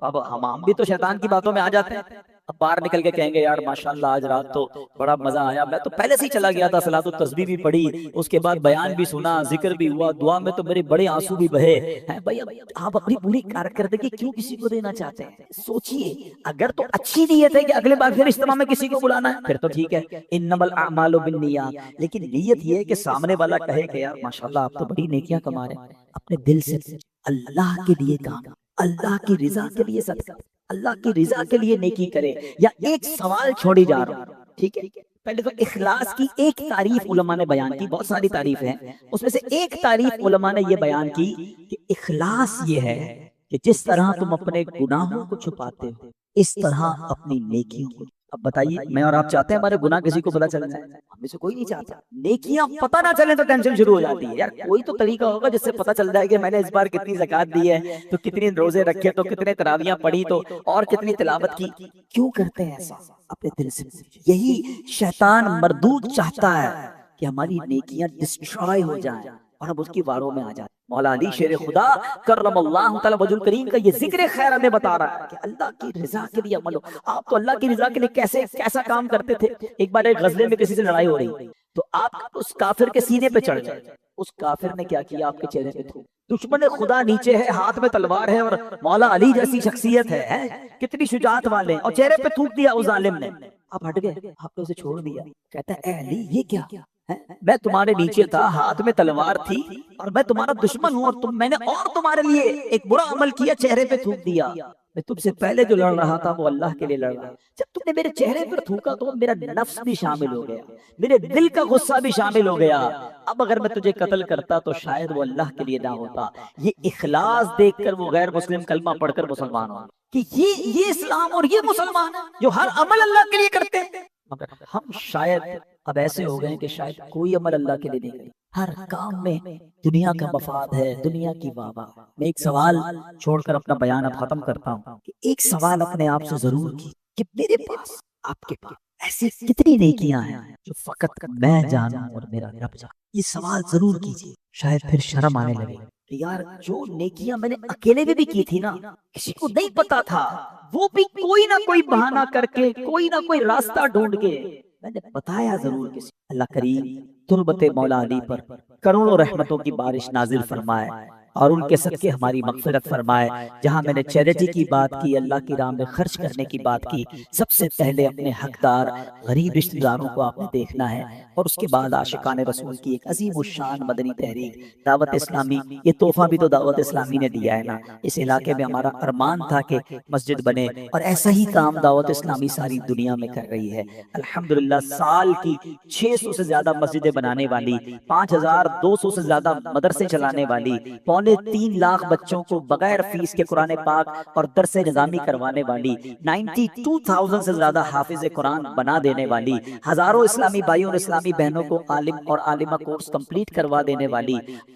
اب ہم بھی تو شیطان کی باتوں میں آ جاتے ہیں، اب باہر نکل کے کہیں گے یار ماشاءاللہ آج رات تو بڑا مزہ آیا، میں تو پہلے سے ہی چلا گیا تھا، صلاۃ التسبیح بھی پڑھی، اس کے بعد بیان بھی سنا، ذکر بھی ہوا، دعا میں تو میرے بڑے آنسو بھی بہے ہیں۔ بھائی آپ اپنی پوری کارکردگی کیوں کسی کو دینا چاہتے ہیں؟ سوچئے، اگر تو اچھی نیت ہے کہ اگلے بار پھر اجتماع میں کسی کو بلانا ہے پھر تو ٹھیک ہے، انما الاعمال بالنیات، لیکن نیت یہ ہے کہ سامنے والا کہے کہ یار ماشاءاللہ آپ تو بڑی نیکیاں کما رہے ہیں، اپنے دل سے اللہ کے لیے کام، اللہ کی رضا کے لیے صدقہ، اللہ کی رضا کے لیے نیکی کرے۔ یا ایک سوال چھوڑی جا رہا ہوں، ٹھیک ہے، پہلے تو اخلاص کی ایک تعریف علماء نے بیان کی، بہت ساری تعریفیں ہیں، اس میں سے ایک تعریف علماء نے یہ بیان کی کہ اخلاص یہ ہے کہ جس طرح تم اپنے گناہوں کو چھپاتے ہو اس طرح اپنی نیکیوں کو۔ اب بتائیے میں اور آپ چاہتے ہیں ہمارے گناہ کسی کو پتہ چل جائے؟ ہم میں سے کوئی نہیں چاہتا۔ نیکیاں پتہ نہ چلیں تو ٹینشن شروع ہو جاتی ہے، یار کوئی تو طریقہ ہوگا جس سے پتہ چل جائے کہ میں نے اس بار کتنی زکوٰۃ دی ہے، تو کتنی روزے رکھے، تو کتنے تراویحیں پڑھی، تو اور کتنی تلاوت کی۔ کیوں کرتے ہیں ایسا؟ اپنے دل سے۔ یہی شیطان مردود چاہتا ہے کہ ہماری نیکیاں ڈسٹرائے ہو جائیں اور ہم اس کی واروں میں آ جائیں۔ مولا علی شیر خدا کرم اللہ تعالی وجہ کریم کا یہ ذکر خیر ہمیں بتا رہا ہے کہ اللہ کی رضا کے لیے عمل ہو. آپ تو اللہ کی رضا کے لیے کیسا کام کرتے تھے. ایک بار ایک غزلے میں کسی سے لڑائی ہو رہی تو آپ اس کافر کے سینے پہ چڑھ جائے. اس کافر نے کیا کیا؟ آپ کے چہرے پہ تھوک. دشمن خدا نیچے ہے، ہاتھ میں تلوار ہے، اور مولا علی جیسی شخصیت ہے، کتنی شجاعت والے، اور چہرے پہ تھوک دیا اس ظالم نے. آپ ہٹ گئے، آپ نے اسے چھوڑ دیا. کہتا ہے اے علی یہ کیا ہے؟ میں تمہارے نیچے تھا، ہاتھ میں تلوار تھی، اور میں تمہارا دشمن ہوں، اور میں نے اور تمہارے لیے ایک برا عمل کیا، چہرے پہ تھوک دیا. میں تم سے پہلے جو لڑ رہا تھا وہ اللہ کے لیے لڑ رہا. جب تم نے میرے چہرے پر تھوکا تو میرا نفس بھی شامل ہو گیا، میرے دل کا غصہ بھی شامل ہو گیا. اب اگر میں تجھے قتل کرتا تو شاید وہ اللہ کے لیے نہ ہوتا. یہ اخلاص دیکھ کر وہ غیر مسلم کلمہ پڑھ کر مسلمان ہوا کہ یہ اسلام اور یہ مسلمان جو ہر عمل اللہ کے لیے کرتے ہیں. مگر ہم شاید اب ایسے ہو گئے کہ شاید کوئی عمل اللہ کے لیے نہیں کرتے. ہر کام میں دنیا کا مفاد ہے، دنیا کی واہ. میں ایک سوال چھوڑ کر اپنا بیان اب ختم کرتا ہوں کہ ایک سوال اپنے آپ سے ضرور کی کہ میرے پاس، آپ کے پاس ایسی کتنی نیکیاں ہیں جو فقط میں جانوں اور میرا رب جانے. یہ سوال ضرور کیجیے، شاید پھر شرم آنے لگے کہ یار جو نیکیاں میں نے اکیلے میں بھی کی تھی نا، کسی کو نہیں پتا تھا، وہ بھی کوئی نہ کوئی بہانہ کر کے، کوئی نہ کوئی راستہ ڈھونڈ کے میں نے بتایا ضرور کسی. اللہ کریم تربت مولا علی پر کروڑوں رحمتوں کی بارش نازل فرمائے اور ان کے صدقے ہماری مغفرت فرمائے. جہاں میں نے چیریٹی کی بات کی، اللہ کی راہ میں خرچ کرنے کی بات کی، سب سے پہلے اپنے حقدار غریب رشتہ داروں کو آپ نے دیکھنا ہے، اور اس کے بعد عاشقان رسول کی ایک عظیم الشان مدنی تحریک دعوت اسلامی. یہ تحفہ بھی تو دعوت اسلامی نے دیا ہے نا. اس علاقے میں ہمارا ارمان تھا کہ مسجد بنے، اور ایسا ہی کام دعوت اسلامی ساری دنیا میں کر رہی ہے. الحمدللہ سال کی 600 سے زیادہ مسجدیں بنانے والی، 5200 سے زیادہ مدرسے چلانے والی، 3.25 لاکھ بچوں کو بغیر فیس کے قرآن پاک اور درس نظامی کروانے والی، 92,000 سے زیادہ حافظ قرآن بنا دینے والی، ہزاروں اسلامی بھائیوں اور اسلامی بہنوں کو عالم اور عالمہ کورس کمپلیٹ کروا دینے والی،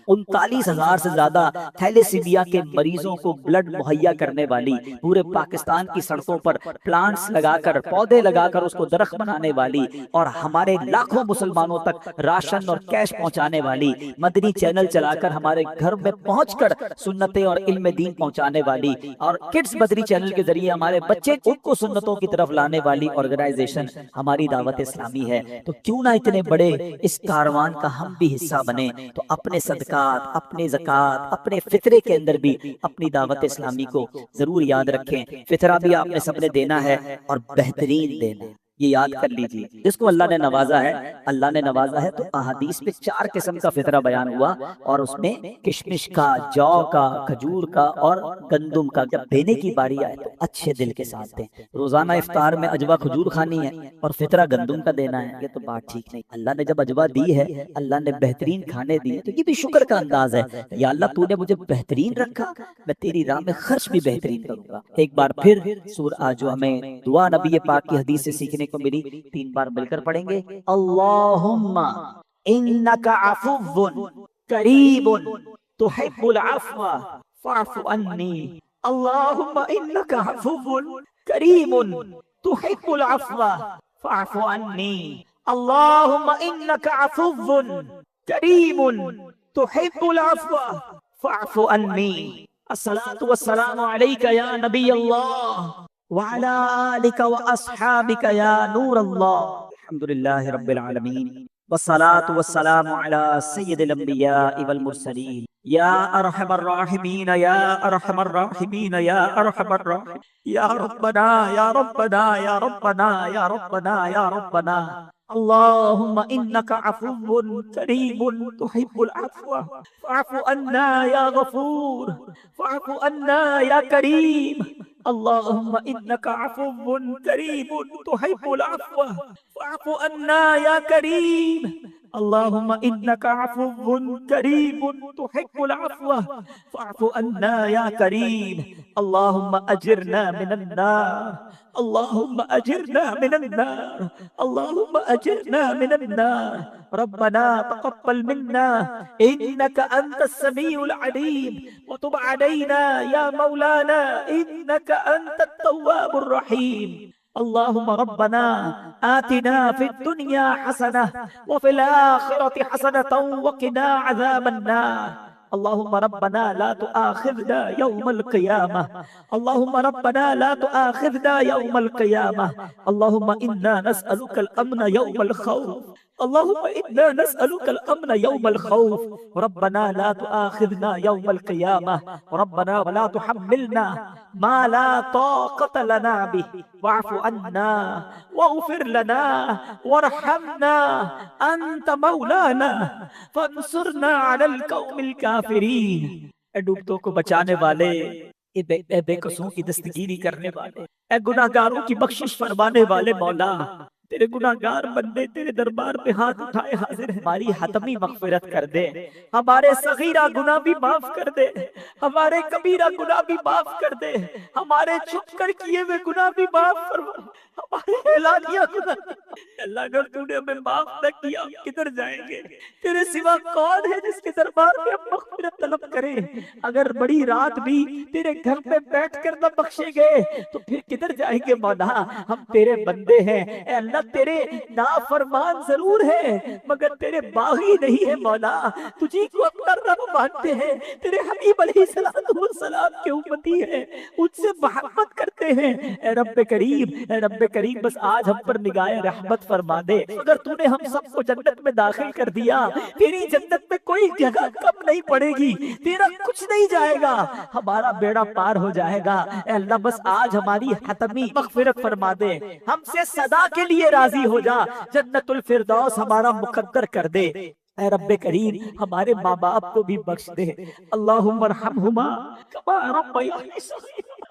39,000 سے زیادہ تھیلیسیمیا کے مریضوں کو بلڈ مہیا کرنے والی، پورے پاکستان کی سڑکوں پر پلانٹس لگا کر، پودے لگا کر اس کو درخت بنانے والی، اور ہمارے لاکھوں مسلمانوں تک راشن اور کیش پہنچانے والی، مدنی چینل چلا کر ہمارے گھر میں پہنچ کر سنتیں اور علم دین پہنچانے والی، اور کڈز مدنی چینل کے ذریعے ہمارے بچے کو سنتوں کی طرف لانے والی آرگنائزیشن ہماری دعوت اسلامی ہے. تو کیوں نہ اتنے بڑے اس کاروان کا ہم بھی حصہ بنے. تو اپنے صدقات، اپنے زکوٰۃ، اپنے فطرے کے اندر بھی اپنی دعوت اسلامی کو ضرور یاد رکھیں. فطرہ بھی آپ نے سب نے دینا ہے، اور بہترین دینا ہے. یہ یاد کر لیجئے، جس کو اللہ نے نوازا ہے، اللہ نے نوازا ہے. تو احادیث میں 4 قسم کا فطرہ بیان ہوا، اور اس میں کشمش کا، جو کا، کھجور کا اور گندم کا. جب دینے کی باری آئے تو اچھے دل کے ساتھ دیں. روزانہ افطار میں اجوا کھجور کھانی ہے اور فطرہ گندم کا دینا ہے، یہ تو بات ٹھیک نہیں. اللہ نے جب اجوا دی ہے، اللہ نے بہترین کھانے دیے، تو یہ بھی شکر کا انداز ہے. یا اللہ تو نے مجھے بہترین رکھا، میں تیری راہ میں خرچ بھی بہترین کروں گا. ایک بار پھر سورہ جو ہمیں دعا نبی پاک کی حدیث سے سیکھنے کو ملی، 3 بار مل کر پڑھیں گے. اللہم انک عفو قریب تحب العفو فاعف عنی. اللہم انک عفو کریم تحب العفو فاعف عنی. اللہم انک عفو کریم تحب العفو فاعف عنی. الصلاۃ والسلام علیک یا نبی اللہ وعلى آلك وأصحابك يا نور الله. الحمد لله رب العالمين، والصلاة والسلام على سيد الأنبياء والمرسلين. يا أرحم الراحمين، يا أرحم الراحمين، يا أرحم الراحمين. يا ربنا يا ربنا يا ربنا يا ربنا يا ربنا. اللهم إنك عفو كريم تحب العفو فاعف عنا يا غفور، فاعف عنا يا كريم. اللهم إنك عفو كريم تحب العفو فاعف عنا يا كريم. اللهم إنك عفو كريم تحب العفو فاعف عنا يا كريم. اللهم أجرنا من النار، اللهم أجرنا من النار، اللهم أجرنا من النار. ربنا تقبل منا إنك أنت السميع العليم، وتب علينا يا مولانا إنك أنت التواب الرحيم. اللهم ربنا آتنا في الدنيا حسنة وفي الآخرة حسنة وقنا عذاب النار. اللهم ربنا لا تؤاخذنا يوم القيامة، اللهم ربنا لا تؤاخذنا يوم القيامة، اللهم إنا نسألك الأمن يوم الخوف، اللهم إنا نسألك الأمن يوم الخوف، ربنا لا تؤاخذنا يوم القيامة، ربنا ولا تحملنا ما لا طاقة لنا به، واعف عنا واغفر لنا وارحمنا أنت مولانا فانصرنا على القوم الكافرين۔ اے ڈوبتوں کو بچانے والے، اے بے قصوں کی دستگیری کرنے والے، اے گناہگاروں کی بخشش فرمانے والے مولا، تیرے گناہگار بندے تیرے دربار پہ ہاتھ اٹھائے حاضر ہیں، ہماری حتمی مغفرت کر دے، ہمارے صغیرہ گناہ بھی معاف کر دے، ہمارے کبیرہ گناہ بھی معاف کر دے، ہمارے چھپ کر کیے ہوئے گناہ بھی معاف فرما، ہمارے اعلانیہ گناہ۔ اللہ اگر تو نے ہمیں معاف نہ کیا ہم کدھر جائیں گے؟ تیرے سوا کون ہے جس کے دربار میں ہم مغفرت طلب کریں؟ اگر بڑی رات بھی تیرے گھر پہ بیٹھ کر نہ بخشے گئے تو پھر کدھر جائیں گے مولا؟ ہم تیرے بندے ہیں، اے اللہ تیرے نافرمان ضرور ہے مگر تیرے باغی نہیں ہے مولا، تجھی کو اپنا رب مانتے ہیں، تیرے حبیب علیہ السلام کے امتی ہیں، ان سے محبت کرتے ہیں۔ اے رب کریم، اے رب کریم بس آج ہم پر نگاہ رحمت فرما دے، اگر تو نے ہم سب کو جنت میں داخل کر دیا، تیری جنت میں کوئی جگہ کم نہیں پڑے گی، تیرا کچھ نہیں جائے گا، ہمارا بیڑا پار ہو جائے گا۔ اے اللہ بس آج ہماری حتمی مغفرت فرما دے، ہم سے صدا کے لیے راضی ہو جا، جنت الفردوس ہمارا مقدر کر دے۔ اے رب کریم ہمارے ماں باپ کو بھی بخش دے، اللہم ارحمہما کما ربیانی صغیرا،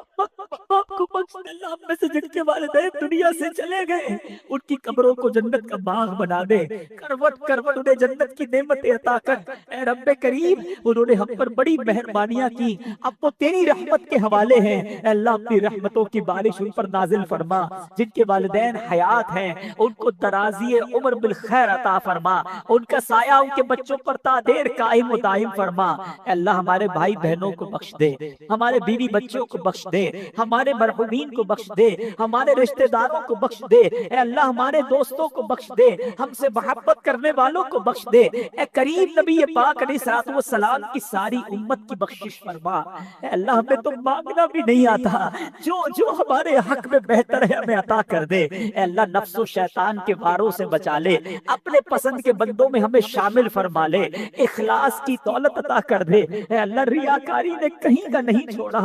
باپ کو بخش دے اللہ، ہم میں سے جن کے والدین دنیا سے چلے گئے ان کی قبروں کو جنت کا باغ بنا دے، کروٹ کروٹ انہیں جنت کی نعمتیں عطا کر۔ اے رب کریم انہوں نے ہم پر بڑی مہربانیاں کی، اب وہ تیری رحمت کے حوالے ہیں، اے اللہ اپنی رحمتوں کی بارش ان پر نازل فرما، جن کے والدین حیات ہیں ان کو درازی عمر بالخیر عطا فرما، ان کا سایہ ان کے بچوں پر تا دیر قائم و دائم فرما۔ اے اللہ ہمارے بھائی بہنوں کو بخش دے، ہمارے بیوی بچوں کو بخش دے، ہمارے مرحومین کو بخش دے، ہمارے رشتہ داروں کو بخش دے، اے اللہ ہمارے دوستوں کو بخش دے، ہم سے محبت کرنے والوں کو بخش دے، اے کریم نبی پاک علیہ السلام کی ساری امت کی بخشش فرما۔ اے اللہ ہمیں تو مانگنا بھی نہیں آتا، جو جو ہمارے حق میں بہتر ہے ہمیں عطا کر دے۔ اے اللہ نفس و شیطان کے واروں سے بچا لے، اپنے پسند کے بندوں میں ہمیں شامل فرما لے، اخلاص کی دولت عطا کر دے۔ اے اللہ ریاکاری نے کہیں کا نہیں چھوڑا،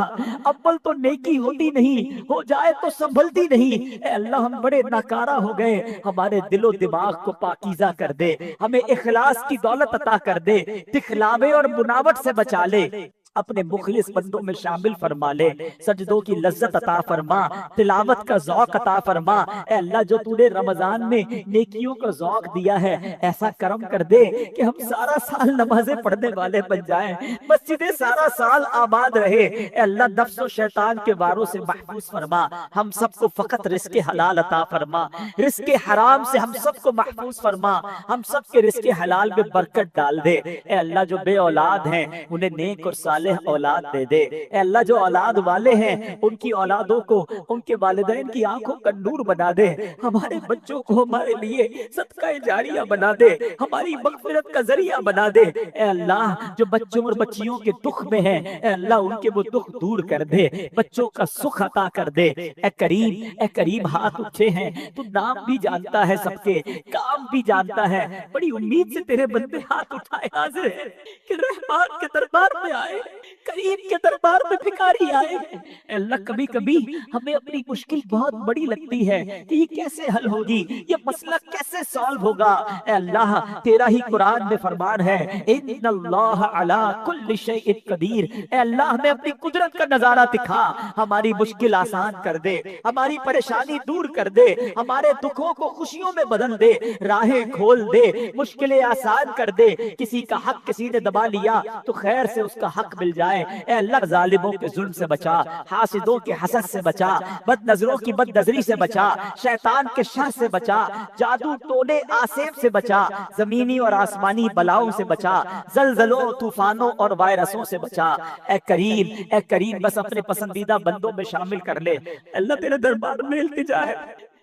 اول تو نیکی ہوتی نہیں، ہو جائے تو سنبھلتی نہیں۔ اے اللہ ہم بڑے ناکارہ ہو گئے، ہمارے دل و دماغ کو پاکیزہ کر دے، ہمیں اخلاص کی دولت عطا کر دے، دکھلاوے اور بناوٹ سے بچا لے، اپنے مخلص بندوں میں شامل فرما لے، سجدوں کی لذت عطا فرما، تلاوت کا ذوق عطا فرما۔ اے اللہ جو تو نے رمضان میں نیکیوں کا ذوق دیا ہے ایسا کرم کر دے کہ ہم سارا سال نمازیں پڑھنے والے بن جائیں، مسجدیں سارا سال آباد رہے۔ اے اللہ نفس و شیطان کے واروں سے محفوظ فرما، ہم سب کو فقط رزق حلال عطا فرما، رزق حرام سے ہم سب کو محفوظ فرما، ہم سب کے رزق حلال میں برکت ڈال دے۔ اے اللہ جو بے اولاد ہیں انہیں نیک اور صالح اولاد دے دے۔ اے اللہ جو اولاد والے ہیں ان کی اولادوں کو، ان کے والدین کی آنکھوں کا نور بنا دے، ہمارے بچوں کو ہمارے لیے صدقہ جاریہ بنا دے، ہماری مغفرت کا ذریعہ بنا دے۔ اے اللہ جو بچوں اور بچیوں کے دکھ میں ہیں اے اللہ ان کے وہ دکھ دور کر دے، بچوں کا سکھ عطا کر دے۔ اے کریم ہاتھ اٹھے ہیں، تو نام بھی جانتا ہے سب کے، کام بھی جانتا ہے، بڑی امید سے تیرے بندے ہاتھ اٹھائے حاضر ہیں کہ رحمان کے دربار میں آئے، کریم کے دربار میں بھکاری آئے۔ اے اللہ کبھی کبھی ہمیں اپنی مشکل بہت بڑی لگتی ہے کہ یہ کیسے حل ہوگی، یہ مسئلہ کیسے سالو ہوگا۔ اے اللہ تیرا ہی قرآن میں فرمان ہے ان اللہ علی کل شیء قدیر۔ اے اللہ ہمیں اپنی قدرت کا نظارہ دکھا، ہماری مشکل آسان کر دے، ہماری پریشانی دور کر دے، ہمارے دکھوں کو خوشیوں میں بدل دے، راہیں کھول دے، مشکلیں آسان کر دے۔ کسی کا حق کسی نے دبا لیا تو خیر سے اس کا حق مل جائے۔ اے اللہ ظالموں کے ظلم سے بچا، حاسدوں کے حسد سے بچا، بد نظروں کی بد نظری سے بچا، شیطان کے شر سے بچا، جادو ٹونے آسیب سے بچا، زمینی اور آسمانی بلاؤں سے بچا، زلزلوں طوفانوں اور وائرسوں سے بچا۔ اے کریم بس اپنے پسندیدہ بندوں میں شامل کر لے۔ اللہ تیرے دربار میں التجا ہے،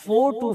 4 to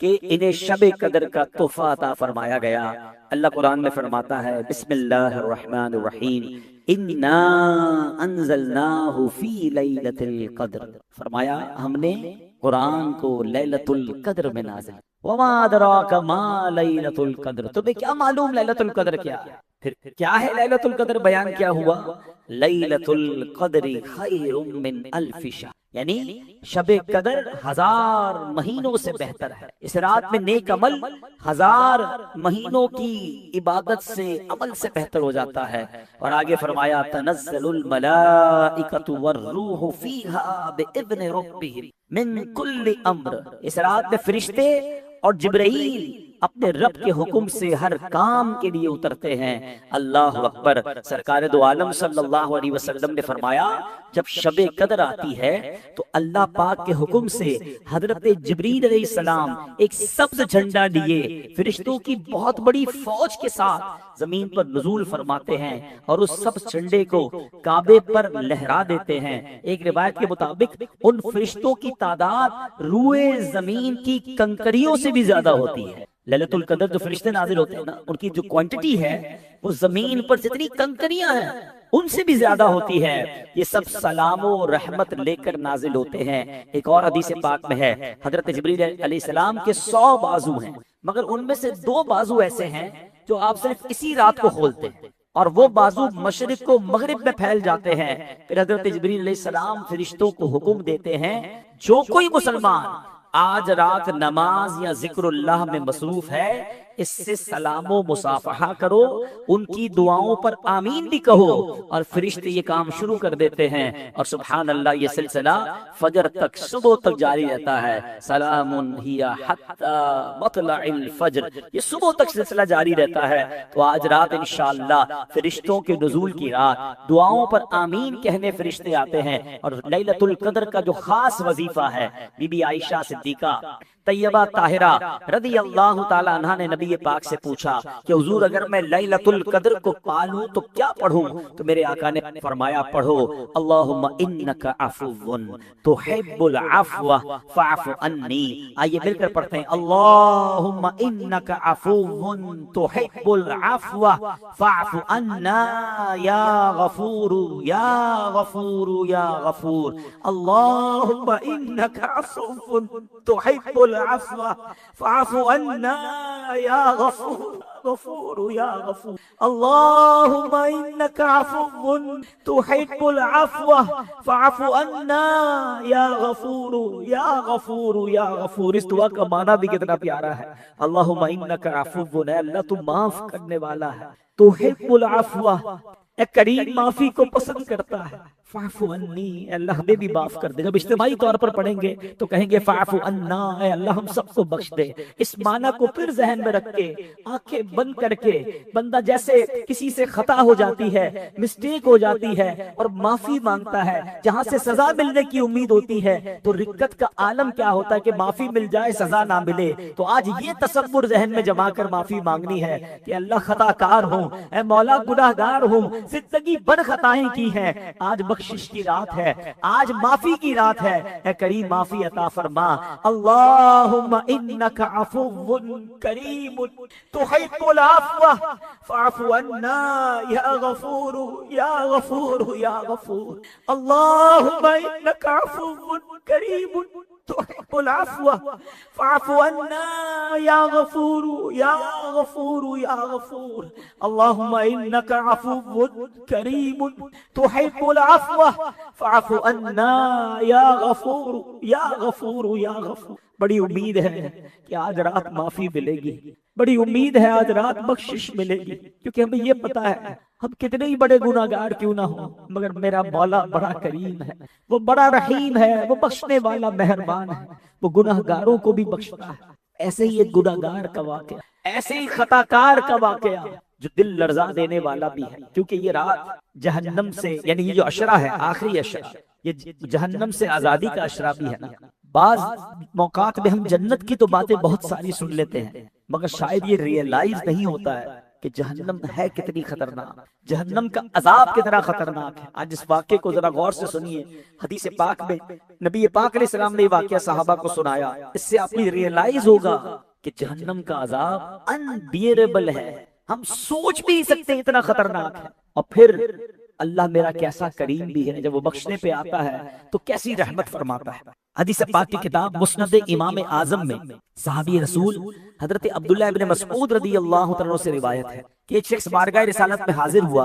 کہ انہیں شب قدر کا تحفہ عطا فرمایا گیا۔ اللہ قرآن میں فرماتا ہے بسم اللہ الرحمن الرحیم انا انزلناہ فی لیلۃ القدر، فرمایا ہم نے قرآن کو لیلۃ القدر میں نازل۔ وما ادراک ما لیلۃ القدر، تمہیں کیا معلوم لیلۃ القدر کیا ہے؟ پھر کیا ہے لیلۃ القدر؟ بیان کیا ہوا، لیلۃ القدر خیر من الف شہر، یعنی شب قدر 1000 مہینوں سے بہتر ہے۔ اس رات میں نیک عمل 1000 مہینوں کی عبادت سے عمل سے بہتر ہو جاتا ہے۔ اور آگے فرمایا تنزل الملائکۃ والروح فیہا باذن ربہم من کل امر، اس رات میں فرشتے اور جبرائیل اپنے رب کے حکم سے ہر کام کے لیے اترتے ہیں۔ اللہ اکبر۔ سرکار دو عالم صلی اللہ علیہ وسلم نے فرمایا جب شب قدر آتی ہے تو اللہ پاک کے حکم سے حضرت جبریل علیہ السلام ایک سبز جھنڈا لیے فرشتوں کی بہت بڑی فوج کے ساتھ زمین پر نزول فرماتے ہیں اور اس سبز جھنڈے کو کعبے پر لہرا دیتے ہیں۔ ایک روایت کے مطابق ان فرشتوں کی تعداد روئے زمین کی کنکریوں سے بھی زیادہ ہوتی ہے۔ لیلۃ القدر جو فرشتے نازل ہوتے ہیں نا، ان کی جو کوانٹٹی ہے وہ زمین پر جتنی کنکریاں ہیں ان سے بھی زیادہ ہوتی ہے۔ یہ سب سلام و رحمت لے کر نازل ہوتے ہیں۔ ایک اور حدیث پاک میں ہے حضرت جبریل علیہ السلام کے 100 بازو ہیں، مگر ان میں سے 2 بازو ایسے ہیں جو آپ صرف اسی رات کو کھولتے ہیں، اور وہ بازو مشرق کو مغرب میں پھیل جاتے ہیں۔ پھر حضرت جبریل علیہ السلام فرشتوں کو حکم دیتے ہیں جو کوئی مسلمان آج رات نماز یا ذکر اللہ میں مصروف ہے اس سے سلام و مصافحہ کرو، ان کی دعاؤں پر آمین بھی کہو، اور فرشتے یہ کام شروع کر دیتے ہیں۔ اور سبحان اللہ یہ سلسلہ فجر تک، صبح تک جاری رہتا ہے۔ سلام ہی حتی مطلع الفجر، یہ صبح تک سلسلہ جاری رہتا ہے۔ تو آج رات انشاءاللہ فرشتوں کے نزول کی رات، دعاؤں پر آمین کہنے فرشتے آتے ہیں۔ اور لیلۃ القدر کا جو خاص وظیفہ ہے، بی بی عائشہ صدیقہ طیبہ طاہرہ رضی اللہ تعالی عنہ نے نبی پاک سے پوچھا کہ حضور اگر میں لیلۃ القدر کو پالوں تو کیا پڑھوں؟ تو میرے آقا نے فرمایا پڑھو اللہم انک عفو تحب العفو فاعف عنی۔ آئیے مل کر پڑھتے ہیں اللہم انک عفو تحب العفو فاعف عنا یا غفور یا غفور یا غفور۔ اللہم انک عفو تحب العفو فاعف عنا یا غفور غفور یا غفور۔ اللہم انک عفو تحب العفو فاعف عنا یا غفور یا غفور یا غفور۔ اس دعا کا معنی بھی کتنا پیارا ہے، اللہم انک عفو، اے اللہ تو معاف کرنے والا ہے، تحب العفو، اے کریم معافی کو پسند کرتا ہے، فاعف عنی، اے اللہ ہمیں بھی معاف کر دے۔ جب اجتماعی طور پر پڑھیں گے تو کہیں گے فاعف عنا، اے اللہ ہم سب کو بخش دے۔ اس معنی کو پھر ذہن میں رکھ کے آنکھیں بند کر کے بندہ جیسے کسی سے خطا ہو جاتی ہے، مسٹیک ہو جاتی ہے اور معافی مانگتا ہے، جہاں سے سزا ملنے کی امید ہوتی ہے تو رقت کا عالم کیا ہوتا ہے کہ معافی مل جائے سزا نہ ملے۔ تو آج یہ تصور ذہن میں جما کر معافی مانگنی ہے کہ اللہ خطا کار ہوں، اے مولا گناہ گار ہوں، زندگی بڑ خطائیں کی ہیں، آج بخشش کی رات ہے، آج معافی کی رات ہے، اے کریم معافی عطا فرما۔ اللہم انک عفو کریم تحب العفو فاعف عنا یا غفور یا غفور یا غفور۔ اللہم انک عفو کریم تحب العفو فاعف عنا یا غفور یا غفور یا غفور۔ اللہم انک عفو کریم تحب العفو فاعف عنا یا غفور یا غفور یا غفور۔ بڑی امید ہے کہ آج رات معافی ملے گی، بڑی امید ہے آج رات بخشش ملے گی، کیونکہ ہمیں یہ پتا ہے ہم کتنے ہی بڑے گناہگار کیوں نہ ہوں مگر میرا مولا بڑا کریم ہے، وہ بڑا رحیم ہے، وہ بخشنے والا مہربان ہے، وہ گناہگاروں کو بھی بخشتا ہے۔ ایسے ہی ایک گناہگار کا واقعہ، ایسے ہی خطا کار کا واقعہ جو دل لرزا دینے والا بھی ہے، کیونکہ یہ رات جہنم سے، یعنی یہ جو عشرہ ہے آخری عشرہ، یہ جہنم سے آزادی کا عشرہ بھی ہے نا۔ بعض موقعات میں ہم جنت کی تو باتیں بہت ساری سن لیتے ہیں مگر شاید یہ ریئلائز نہیں ہوتا ہے کہ جہنم ہے کتنی خطرناک، جہنم کا عذاب کتنا خطرناک ہے۔ آج اس واقعے کو ذرا غور سے سنیے، حدیث پاک میں نبی پاک علیہ السلام نے یہ واقعہ صحابہ کو سنایا، اس سے آپ کو ریئلائز ہوگا کہ جہنم کا عذاب انبیئربل ہے، ہم سوچ بھی نہیں سکتے اتنا خطرناک ہے۔ اور پھر اللہ میرا کیسا کریم بھی ہے، جب وہ بخشنے پہ آتا ہے تو کیسی رحمت فرماتا ہے۔ حدیث پاک کی کتاب مسند امام اعظم میں صحابی رسول حضرت عبداللہ ابن مسعود رضی اللہ عنہ سے روایت ہے کہ ایک شخص بارگاہ رسالت میں حاضر ہوا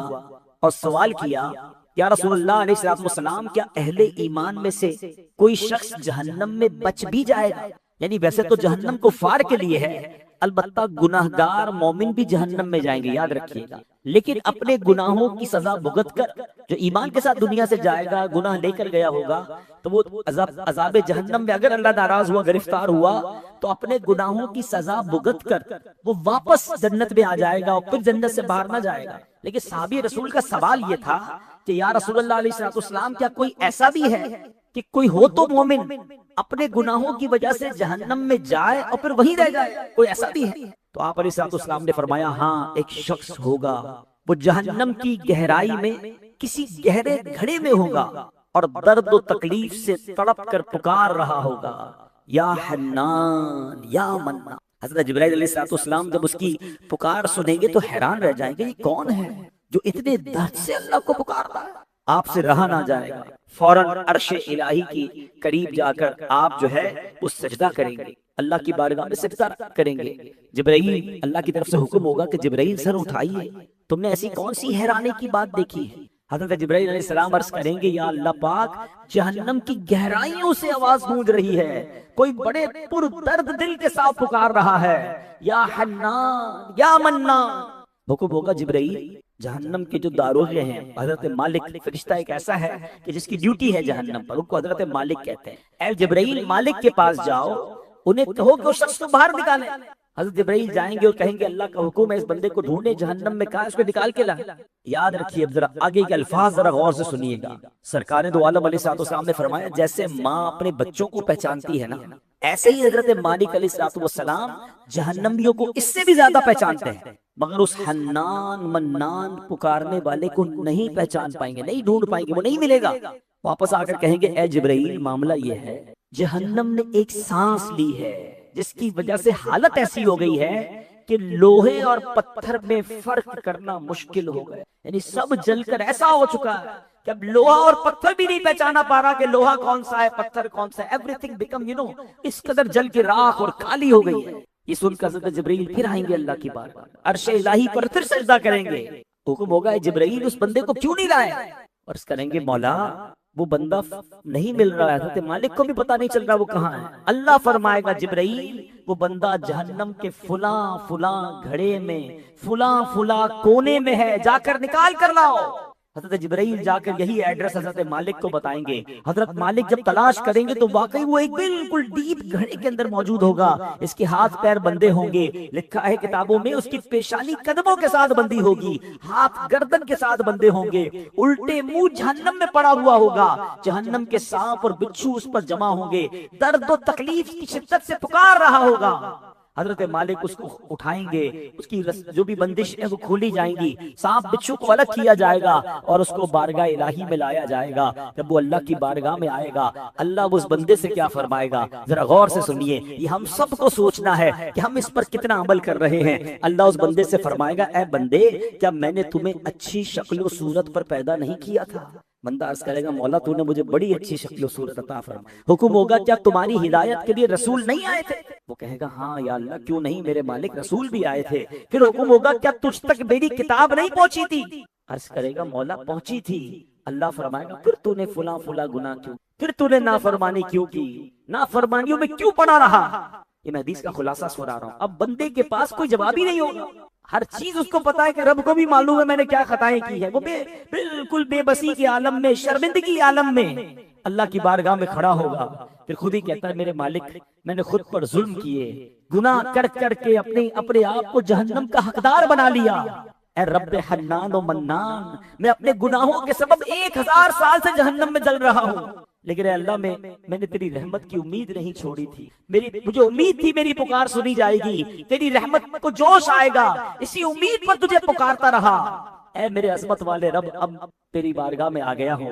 اور سوال کیا، یا رسول اللہ علیہ السلام، کیا اہل ایمان میں سے کوئی شخص جہنم میں بچ بھی جائے گا؟ یعنی ویسے تو جہنم کفار کے لیے ہے، البتہ گناہگار مومن بھی جہنم میں جائیں گے، یاد رکھیے گا، لیکن اپنے گناہوں کی سزا بھگت کر جو ایمان کے ساتھ دنیا سے جائے گا، گناہ لے کر گیا ہوگا، تو وہ عذاب جہنم میں اگر اللہ ناراض ہوا، گرفتار ہوا، تو اپنے گناہوں کی سزا بھگت کر وہ واپس جنت میں آ جائے گا اور پھر جنت سے باہر نہ جائے گا۔ لیکن صحابی رسول کا سوال یہ تھا کہ یا رسول اللہ علیہ السلام، کیا کوئی ایسا بھی ہے کہ کوئی ہو تو مومن اپنے گناہوں کی وجہ سے جہنم میں جائے اور پھر وہیں رہ جائے، کوئی ایسا بھی ہے؟ تو آپ علیہ السلام نے فرمایا، ہاں ایک شخص ہوگا، وہ جہنم کی گہرائی میں کسی گہرے گھڑے میں ہوگا اور درد و تکلیف سے تڑپ کر پکار رہا ہوگا، یا حنان یا منان۔ حضرت جبرائیل علیہ السلام جب اس کی پکار سنیں گے تو حیران رہ جائیں گے، یہ کون ہے جو اتنے درد سے اللہ کو پکارتا ہے؟ آپ سے رہا نہ جائے گا، فوراً عرش الہی کی قریب جا کر آپ جو ہے وہ سجدہ کریں گے، اللہ کی بارگاہ میں سجدہ کریں گے۔ جبرائیل، اللہ کی طرف سے حکم ہوگا کہ جبرائیل سر اٹھائیے، تم نے ایسی کون سی حیرانے کی بات دیکھی ہے؟ حضرت جبرائیل علیہ السلام عرض کریں گے، یا اللہ پاک، جہنم کی گہرائیوں سے آواز گونج رہی ہے، کوئی بڑے پر درد دل کے ساتھ پکار رہا ہے، یا حنان یا منان۔ حکم ہوگا جبرائیل، جہنم کے جو داروغے ہیں، حضرت مالک فرشتہ ایک ایسا ہے کہ جس کی ڈیوٹی ہے جہنم پر، ان کو حضرت مالک کہتے ہیں، اے جبرائیل مالک کے پاس جاؤ، انہیں کہو کہ وہ شخص کو باہر نکالیں۔ حضرت جبرائیل جائیں گے اور کہیں گے اللہ کا حکم ہے اس بندے کو ڈھونڈے، جہنم میں کہاں، اس کو نکال کے لائیں۔ یاد رکھیے، اب ذرا آگے کے الفاظ ذرا غور سے سنیے گا۔ سرکار دو عالم علیہ السلام نے فرمایا، جیسے ماں اپنے بچوں کو پہچانتی ہے نا، ایسے ہی حضرت مالک علیہ السلام جہنمیوں کو اس سے بھی زیادہ پہچانتے ہیں، مگر اس حنان منان پکارنے والے کو نہیں پہچان پائیں گے، نہیں ڈھونڈ پائیں گے، وہ نہیں ملے گا۔ واپس آ کر کہیں گے، اے جبرائیل معاملہ یہ ہے، جہنم نے ایک سانس لی ہے جس کی وجہ سے حالت ایسی ہو گئی ہے کہ لوہے اور پتھر میں فرق کرنا مشکل ہو گیا، یعنی سب جل کر ایسا ہو چکا ہے کہ اب لوہا اور پتھر بھی نہیں پہچانا پا رہا کہ لوہا کون سا ہے، پتھر کون سا ہے، ایوریتھنگ بیکم اس قدر جل کے راکھ اور خالی ہو گئی ہے۔ یہ سن کر حضرت جبرائیل پھر آئیں گے اللہ کی بارگاہ، عرش الہی پر پھر سجدہ کریں گے، حکم ہوگا جبرائیل اس بندے کو کیوں نہیں لائے؟ اور اس کریں گے، مولا وہ بندہ نہیں مل رہا ہے، حضرت مالک کو بھی پتا نہیں چل رہا وہ کہاں ہے۔ اللہ فرمائے گا، جبرائیل وہ بندہ جہنم کے فلاں فلاں گھڑے میں فلاں فلاں کونے میں ہے، جا کر نکال کر لاؤ۔ حضرت جبرائیل جا کر یہی ایڈریس حضرت مالک کو بتائیں گے، حضرت مالک جب تلاش کریں گے تو واقعی وہ ایک بالکل ڈیپ گھڑے کے اندر موجود ہوگا، اس کے ہاتھ پیر بندے ہوں گے، لکھا ہے کتابوں میں اس کی پیشانی قدموں کے ساتھ بندی ہوگی، ہاتھ گردن کے ساتھ بندے ہوں گے، الٹے منہ جہنم میں پڑا ہوا ہوگا، جہنم کے سانپ اور بچھو اس پر جمع ہوں گے، درد و تکلیف کی شدت سے پکار رہا ہوگا۔ حضرت مالک اس کو اٹھائیں گے، اس کی جو بھی بندش ہے وہ کھولی جائیں گی، سانپ بچھو کو الگ کیا جائے گا اور اس کو بارگاہ الہی میں لایا جائے گا۔ جب وہ اللہ کی بارگاہ میں آئے گا، اللہ اس بندے سے کیا فرمائے گا، ذرا غور سے سنیے، یہ ہم سب کو سوچنا ہے کہ ہم اس پر کتنا عمل کر رہے ہیں۔ اللہ اس بندے سے فرمائے گا، اے بندے، کیا میں نے تمہیں اچھی شکل و صورت پر پیدا نہیں کیا تھا؟ بندہ عرض کرے گا، مولا تو نے مجھے بڑی اچھی شکل و صورت عطا فرمائی۔ حکم ہوگا، کیا تمہاری ہدایت کے لیے رسول نہیں آئے تھے؟ وہ کہے گا، ہاں یا اللہ، کیوں نہیں میرے مالک، رسول بھی آئے تھے۔ پھر حکم ہوگا، کیا تجھ تک میری کتاب نہیں پہنچی تھی؟ عرض کرے گا، مولا پہنچی تھی۔ اللہ فرمائے گا، پھر تو نے فلاں فلاں گناہ کیوں، پھر تو نے نافرمانی کیوں کی، نافرمانیوں میں کیوں پڑا رہا؟ یہ میں حدیث کا خلاصہ سنا رہا ہوں۔ اب بندے کے پاس کوئی جواب ہی نہیں ہوگا، ہر چیز اس کو پتا ہے کہ رب کو بھی معلوم ہے میں نے کیا خطائیں کی ہے، وہ بالکل بے بسی کے عالم میں، شرمندگی عالم میں اللہ کی بارگاہ میں کھڑا ہوگا، پھر خود ہی کہتا ہے، میرے مالک، میں نے خود پر ظلم کیے، گناہ کر کر کے اپنے آپ کو جہنم کا حقدار بنا لیا۔ اے رب حنان و منان، میں اپنے گناہوں کے سبب 1000 سال سے جہنم میں جل رہا ہوں، لیکن اے اللہ میں نے تیری رحمت کی امید نہیں چھوڑی تھی، مجھے امید تھی میری پکار سنی جائے گی، تیری رحمت کو جوش آئے گا، اسی امید پر تجھے پکارتا رہا۔ اے میرے عظمت والے رب، اب تیری بارگاہ میں آ گیا ہوں،